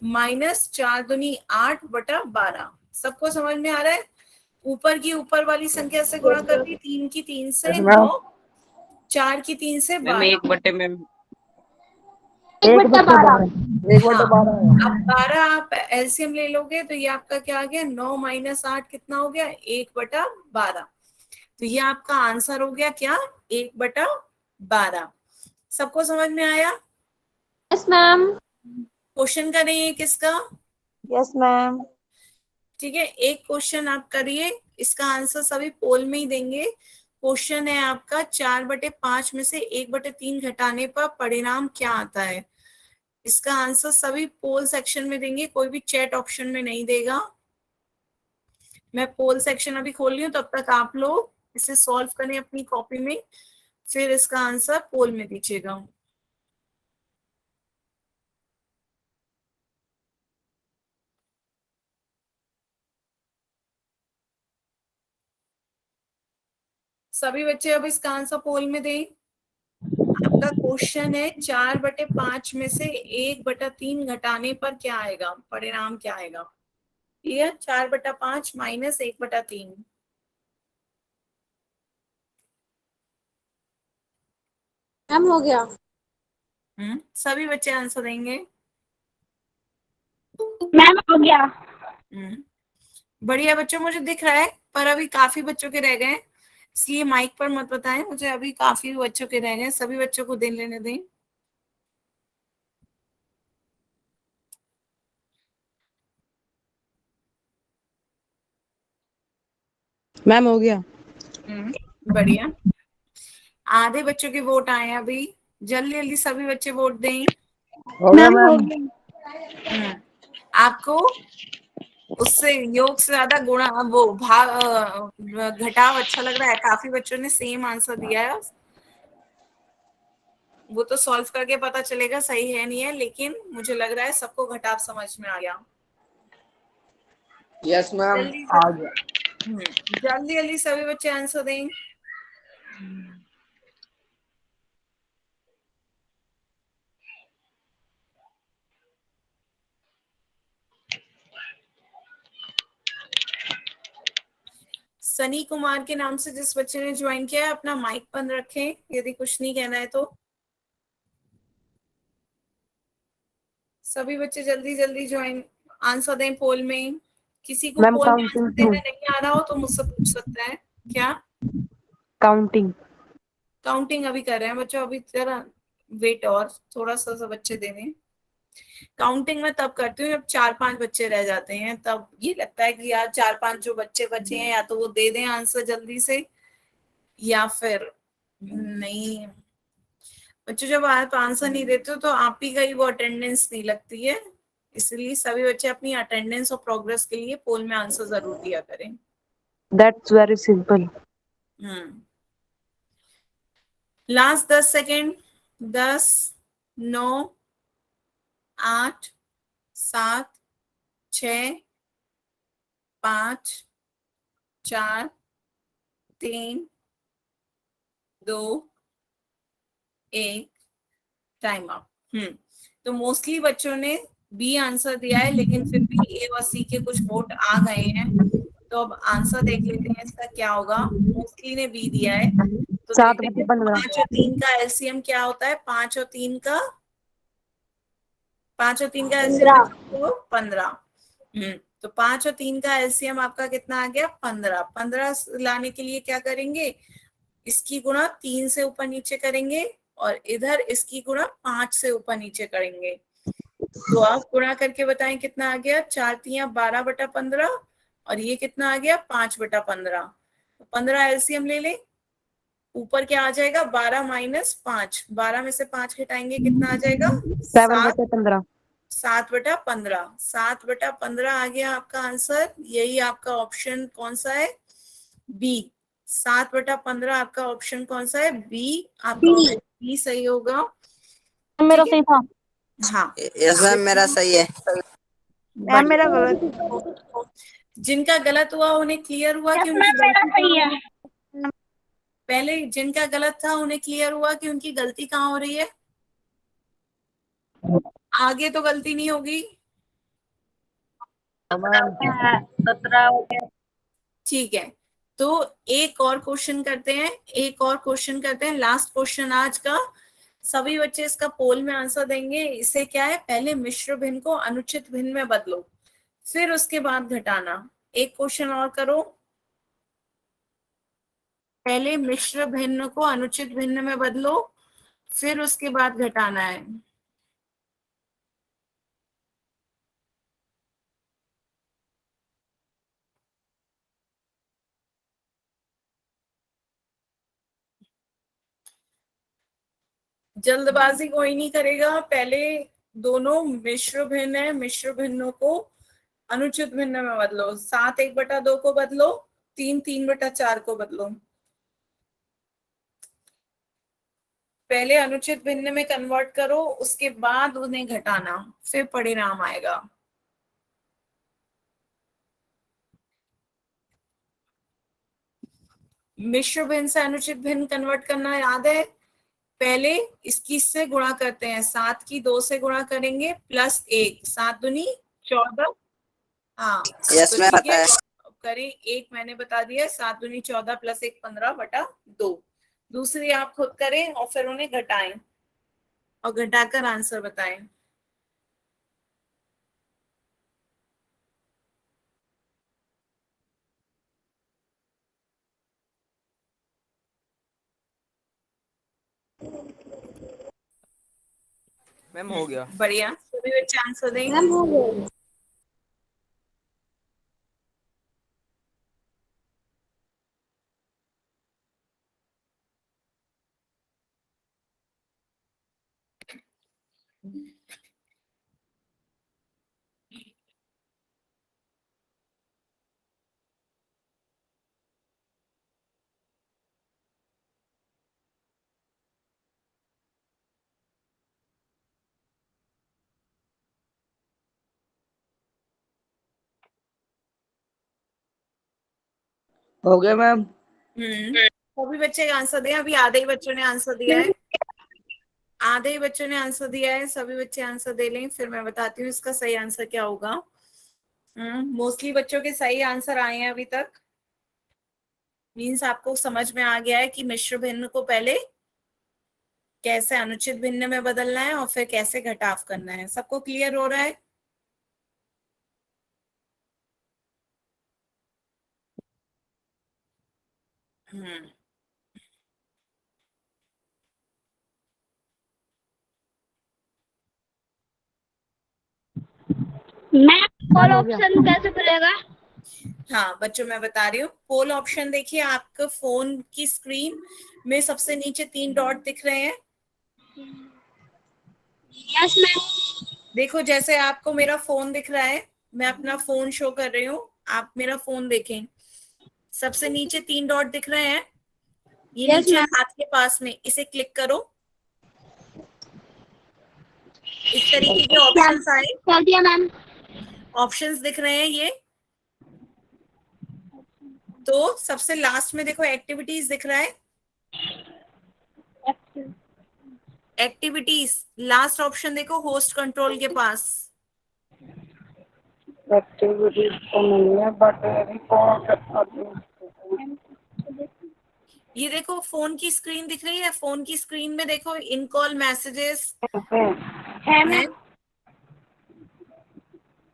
माइनस 4 दूनी 8/12। सबको समझ में आ रहा है? ऊपर की ऊपर वाली संख्या से गुणा कर दी, 3 की 3 से 9, 4 की 3 से मैम 12। 1/, मैम एक बट्टा 12। 1/12 है। अब 12 आप एलसीएम ले लोगे तो ये आपका क्या आ गया, 9 - 8 कितना हो गया, 1/12। तो ये आपका आंसर हो गया क्या, 1/12। सबको समझ में आया? Yes ma'am. क्वेश्चन करें किसका? Yes ma'am. ठीक है, एक क्वेश्चन आप करिए, इसका आंसर सभी पोल में ही देंगे। क्वेश्चन है आपका 4/5 में से 1/3 घटाने पर परिणाम क्या आता है। इसका आंसर सभी पोल सेक्शन में देंगे, कोई भी चैट ऑप्शन में नहीं देगा। मैं पोल सेक्शन अभी खोल रही हूँ, तब तक आप लोग इसे सॉल्व करें अपनी कॉपी में, फिर इसका आंसर पोल में दीजिएगा। सभी बच्चे अब इसका आंसर पोल में दें। आपका क्वेश्चन है 4/5 में से 1/3 घटाने पर क्या आएगा, परिणाम क्या आएगा। ये 4/5 माइनस 1/3। मैम हो गया। सभी बच्चे आंसर देंगे। मैम हो गया। बढ़िया बच्चों, मुझे दिख रहा है पर अभी काफी बच्चों के रह गए, इसलिए माइक पर मत बताएं मुझे, अभी काफी बच्चों के रह गए, सभी बच्चों को दे लेने दें। मैम हो गया। बढ़िया, आधे बच्चों के वोट आए हैं अभी, जल्दी जल्दी सभी बच्चे वोट दें। हो गया मैम हो मैम। गया। आपको उससे योग से ज्यादा गुणा वो भाग घटाव अच्छा लग रहा है, काफी बच्चों ने सेम आंसर दिया है। वो तो सॉल्व करके पता चलेगा सही है नहीं है, लेकिन मुझे लग रहा है सबको घटाव समझ में आ गया। यस मैम, जल्दी आ गया। जल्दी जल्दी सभी बच्चे आंसर दें। सनी कुमार के नाम से जिस बच्चे ने ज्वाइन किया है, अपना माइक बंद रखें यदि कुछ नहीं कहना है तो। सभी बच्चे जल्दी जल्दी ज्वाइन आंसर दें पोल में। किसी को मैम पोल में आंसर काउंटिंग देना 2। नहीं आ रहा हो तो मुझसे पूछ सकता है। क्या काउंटिंग। काउंटिंग अभी कर रहे हैं बच्चों, अभी जरा वेट, और थोड़ा सा सब बच्चे दे दें। काउंटिंग में तब करती हूँ जब 4-5 बच्चे रह जाते हैं, तब ये लगता है कि यार 4-5 जो बच्चे बचे हैं या तो वो दे दें आंसर जल्दी से, या फिर नहीं। बच्चों जब आप आंसर नहीं देते हो तो आप ही का ही वो अटेंडेंस नहीं लगती है, इसलिए सभी बच्चे अपनी अटेंडेंस और प्रोग्रेस के लिए पोल में आंसर जरूर दिया करें। That's very simple. Last 10 second. 10, 9, 8, 7, 6, 5, 4, 3, 2, 1, time up. तो मोस्टली बच्चों ने बी आंसर दिया है, लेकिन फिर भी ए और सी के कुछ वोट आ गए हैं, तो अब आंसर देख लेते हैं इसका क्या होगा। मोस्टली ने बी दिया है, तो देख लेते हैं 7/15। 5 और 3 का एलसीएम क्या होता है। 5 और 3 का एलसीएम 15। तो 5 और 3 का एलसीएम आपका कितना आ गया, 15। 15 लाने के लिए क्या करेंगे, इसकी गुणा 3 से ऊपर नीचे करेंगे, और इधर इसकी गुणा 5 से ऊपर नीचे करेंगे। तो आप गुणा करके बताएं कितना आ गया। 4 तियां 12/15, और ये कितना आ गया, 5/15। 15 एलसीएम ले ले, ऊपर क्या आ जाएगा, 12 माइनस 5, 12 में से 5 घटाएंगे कितना आ जाएगा, 7। 7/15। 7/15, 7/15 आ गया आपका आंसर। यही आपका ऑप्शन कौन सा है, बी। 7/15 आपका ऑप्शन कौन सा है, बी। आपका ऑप्शन बी सही होगा। मेरा ठीक है, सही था। हाँ। यस मैम, मेरा सही है। मैम मेरा गलत। जिनका गलत हुआ उन्हें क्लियर हुआ कि यस उनकी मैम मेरा गलती कहाँ सही हो है। रही है? पहले जिनका गलत था उन्हें क्लियर हुआ कि उनकी गलती कहाँ हो रही है, आगे तो गलती नहीं होगी। 17 हो गया। ठीक है, तो एक और क्वेश्चन करते हैं, लास्ट क्वेश्चन आज का। सभी बच्चे इसका पोल में आंसर देंगे। इसे क्या है, पहले मिश्र भिन्न को अनुचित भिन्न में बदलो, फिर उसके बाद घटाना। एक क्वेश्चन और करो। पहले मिश्र भिन्न को अनुचित भिन्न में बदलो, फिर उसके बाद घटाना है। जल्दबाजी कोई नहीं करेगा। पहले दोनों मिश्र भिन्न है, मिश्र भिन्नों को अनुचित भिन्न में बदलो। 7 1/2 को बदलो, 3 3/4 को बदलो। पहले अनुचित भिन्न में कन्वर्ट करो, उसके बाद उन्हें घटाना, फिर परिणाम आएगा। मिश्र भिन्न से अनुचित भिन्न कन्वर्ट करना याद है। पहले इसकी से गुणा करते हैं, 7 की 2 से गुणा करेंगे प्लस 1, 7 दूनी 14। हाँ यस तो मैम, ठीक पता है, है। अब करें। एक मैंने बता दिया, 7 दूनी 14 प्लस 1 15/2। दूसरी आप खुद करें और फिर उन्हें घटाएं और घटाकर आंसर बताएं। मैम हो गया। बढ़िया, सभी बच्चे आंसर दें। मैम हो गया। हो गया मैम। सभी बच्चे आंसर दें। अभी आधे ही बच्चों ने आंसर दिया है, आधे ही बच्चों ने आंसर दिया है। सभी बच्चे आंसर दे लें, फिर मैं बताती हूँ इसका सही आंसर क्या होगा। मोस्टली बच्चों के सही आंसर आए हैं अभी तक। मीन्स आपको समझ में आ गया है कि मिश्र भिन्न को पहले कैसे अनुचित भिन्न में बदलना है और फिर कैसे घटाव करना है। सबको क्लियर हो रहा है? हम्म मैम पोल हो गया। ऑप्शन कैसे खुलेगा? हाँ बच्चों, मैं बता रही हूँ। पोल ऑप्शन देखिए, आपके फोन की स्क्रीन में सबसे नीचे 3 डॉट दिख रहे हैं। Yes ma'am. देखो, जैसे आपको मेरा फोन दिख रहा है, मैं अपना फोन शो कर रही हूँ, आप मेरा फोन देखें। सबसे नीचे 3 डॉट दिख रहे हैं, ये यस नीचे मैम। हाथ के पास में, इसे क्लिक करो। इस तरीके के ऑप्शंस आए, कर दिया मैम। ऑप्शंस दिख रहे हैं ये। तो सबसे लास्ट में देखो एक्टिविटीज दिख रहा है, एक्टिविटीज लास्ट ऑप्शन देखो, होस्ट कंट्रोल के पास। एक्टिविटीज तो नहीं है बट रिकॉर्ड। ये देखो फोन की स्क्रीन दिख रही है, फोन की स्क्रीन में देखो इन कॉल मैसेजेस है हैं। मैम।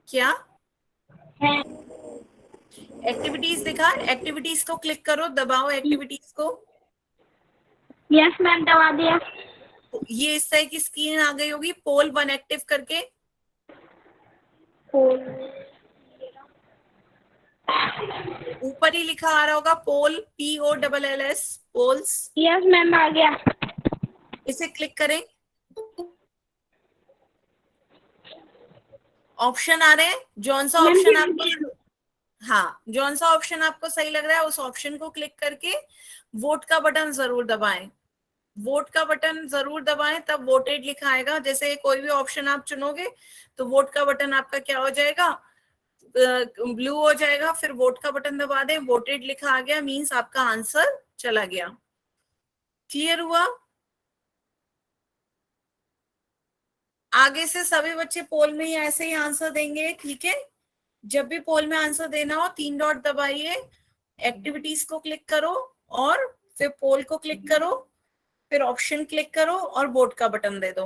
क्या है। एक्टिविटीज दिखा? एक्टिविटीज को क्लिक करो, दबाओ एक्टिविटीज को। यस मैम, दबा दिया। तो ये इस तरह की स्क्रीन आ गई होगी, पोल 1 एक्टिव करके। ऊपर ही लिखा आ रहा होगा पोल, POLLS, पोल्स। यस मैम, आ गया। इसे क्लिक करें, ऑप्शन आ रहे हैं। जौन सा ऑप्शन आपको, हाँ जौन सा ऑप्शन आपको सही लग रहा है उस ऑप्शन को क्लिक करके वोट का बटन जरूर दबाएं। वोट का बटन जरूर दबाएं, तब वोटेड लिखा आएगा। जैसे कोई भी ऑप्शन आप चुनोगे तो वोट का बटन आपका क्या हो जाएगा, ब्लू हो जाएगा। फिर वोट का बटन दबा दें, वोटेड लिखा आ गया, मीन्स आपका आंसर चला गया। क्लियर हुआ? आगे से सभी बच्चे पोल में ही ऐसे ही आंसर देंगे, ठीक है? जब भी पोल में आंसर देना हो 3 डॉट दबाइए, एक्टिविटीज को क्लिक करो और फिर पोल को क्लिक करो। फिर ऑप्शन क्लिक करो और बोर्ड का बटन दे दो।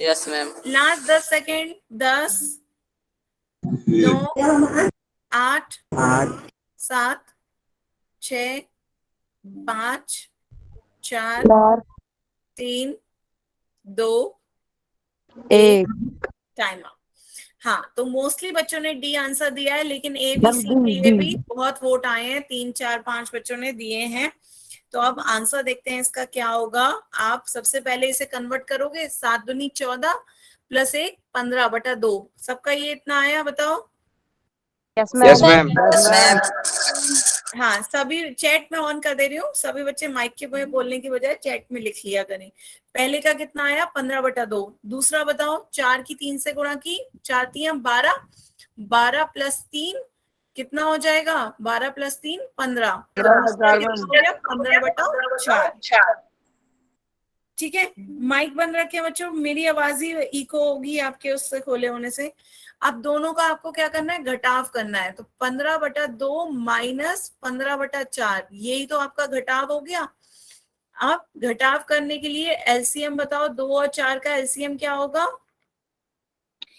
Yes ma'am. Last 10 second. 10, 9, 8, 7, 6, 5, 4, 3, 2, 1 एक टाइम आउट। हाँ, तो मोस्टली बच्चों ने डी आंसर दिया है, लेकिन ए बी मैम सी के लिए डी भी बहुत वोट आए हैं, 3 4 5 बच्चों ने दिए हैं। तो अब आंसर देखते हैं इसका क्या होगा। आप सबसे पहले इसे कन्वर्ट करोगे, 7 दूनी 14 प्लस 1 15/2। सबका ये इतना आया, बताओ। Yes yes ma'am ma'am. Yes ma'am. हाँ, सभी चैट में ऑन कर दे रही हूँ, सभी बच्चे माइक के में बोलने की बजाय चैट में लिख लिया करें। पहले का कितना आया, 15/2। दूसरा बताओ, 4 की 3 से गुणा की, 4 3 12, 12 प्लस 3 कितना हो जाएगा, 12 प्लस 3 15। तो दूसरा कितना हो गया, 15/4। ठीक है, माइक बंद रखे बच्चों, मेरी आवाज ही इको होगी आपके उससे खोले होने से। अब दोनों का आपको क्या करना है, घटाव करना है। तो 15/2 माइनस 15/4, यही तो आपका घटाव हो गया। अब घटाव करने के लिए एलसीएम बताओ, 2 और 4 का एलसीएम क्या होगा।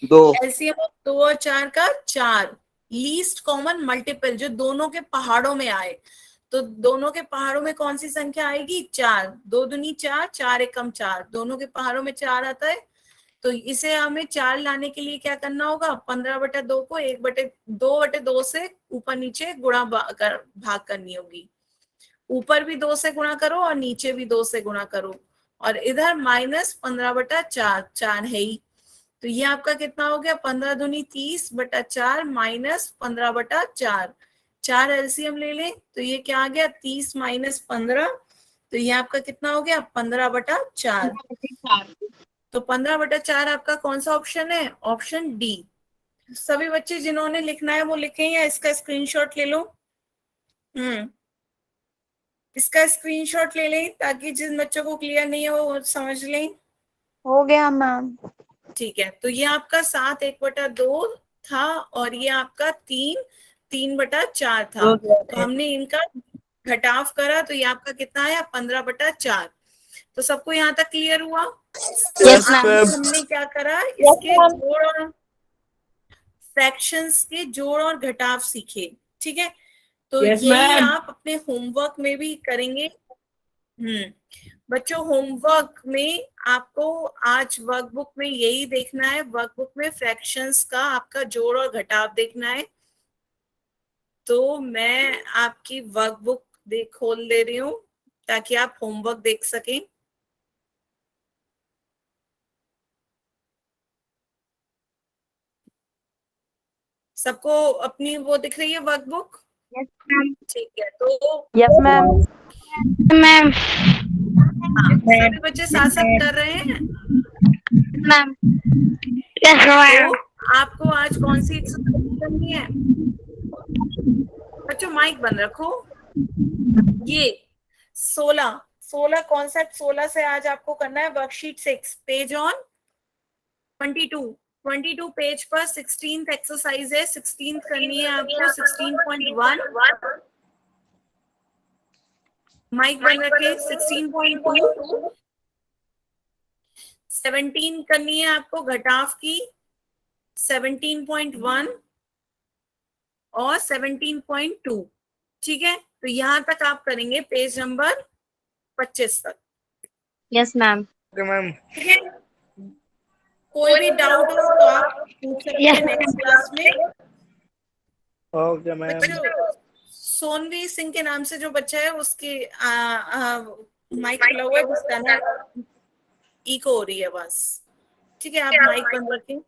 2 एलसीएम 2 और 4 का 4। लीस्ट कॉमन मल्टीपल जो दोनों के पहाड़ों में आए, तो दोनों के पहाड़ों में कौन सी संख्या आएगी, 4। 2 दूनी 4, 4 एकम 4, दोनों के पहाड़ों में 4 आता है। तो इसे हमें 4 लाने के लिए क्या करना होगा, 15/2 को 1/2 से ऊपर नीचे गुणा भाग करनी होगी। ऊपर भी 2 से गुणा करो और नीचे भी 2 से गुणा करो, और इधर माइनस 15/4, 4 है ही। तो ये आपका कितना हो गया, 15 दूनी 30/4 माइनस 15/4। 4 एलसीएम ले लें तो ये क्या आ गया, 30 माइनस 15। तो ये आपका कितना हो गया, 15/4। तो 15/4 आपका कौन सा ऑप्शन है, ऑप्शन डी। सभी बच्चे जिन्होंने लिखना है वो लिखें, या इसका स्क्रीनशॉट ले लो। इसका स्क्रीनशॉट ले लें ताकि जिन बच्चों को क्लियर नहीं है वो समझ लें। हो गया मैम। ठीक है, तो ये आपका 7 1/2 था, और ये आपका 3 3/4 था। तो हमने इनका घटाव करा, तो ये आपका कितना आया, 15/4। तो सबको यहाँ तक क्लियर हुआ। यस अब मैम। हमने क्या करा, इसके जोड़ और फ्रैक्शंस के जोड़ और घटाव सीखे। ठीक है, तो यही आप अपने होमवर्क में भी करेंगे। बच्चों, होमवर्क में आपको आज वर्कबुक में यही देखना है, वर्कबुक में फ्रैक्शंस का आपका जोड़ और घटाव देखना है। तो मैं आपकी वर्कबुक खोल दे रही हूँ ताकि आप होमवर्क देख सकें। सबको अपनी वो दिख रही है वर्कबुक? Yes ma'am. ठीक है, तो यस मैम मैम। हाँ, सभी बच्चे साथ साथ कर रहे हैं। मैम। Yes ma'am. तो आपको आज कौन सी एक्सरसाइज करनी है बच्चों, माइक बंद रखो। ये 16 कॉन्सेप्ट 16 से आज आपको करना है। वर्कशीट 6 पेज ऑन 22 पेज पर 16th एक्सरसाइज है। 16th करनी है आपको 16.1। माइक बंद रखे। 16.2 17 करनी है आपको घटाव की 17.1 और 17.2। ठीक है, तो यहां तक आप करेंगे पेज नंबर 25 तक। Yes ma'am. ठीक है, कोई भी डाउट हो तो आप पूछ सकते हैं नेक्स्ट क्लास में। Okay ma'am. बच्चों, सोनवी सिंह के नाम से जो बच्चा है उसकी माइक खुला हुआ है, जिसका ना इको हो रही है बस। ठीक है, आप माइक बंद रखें।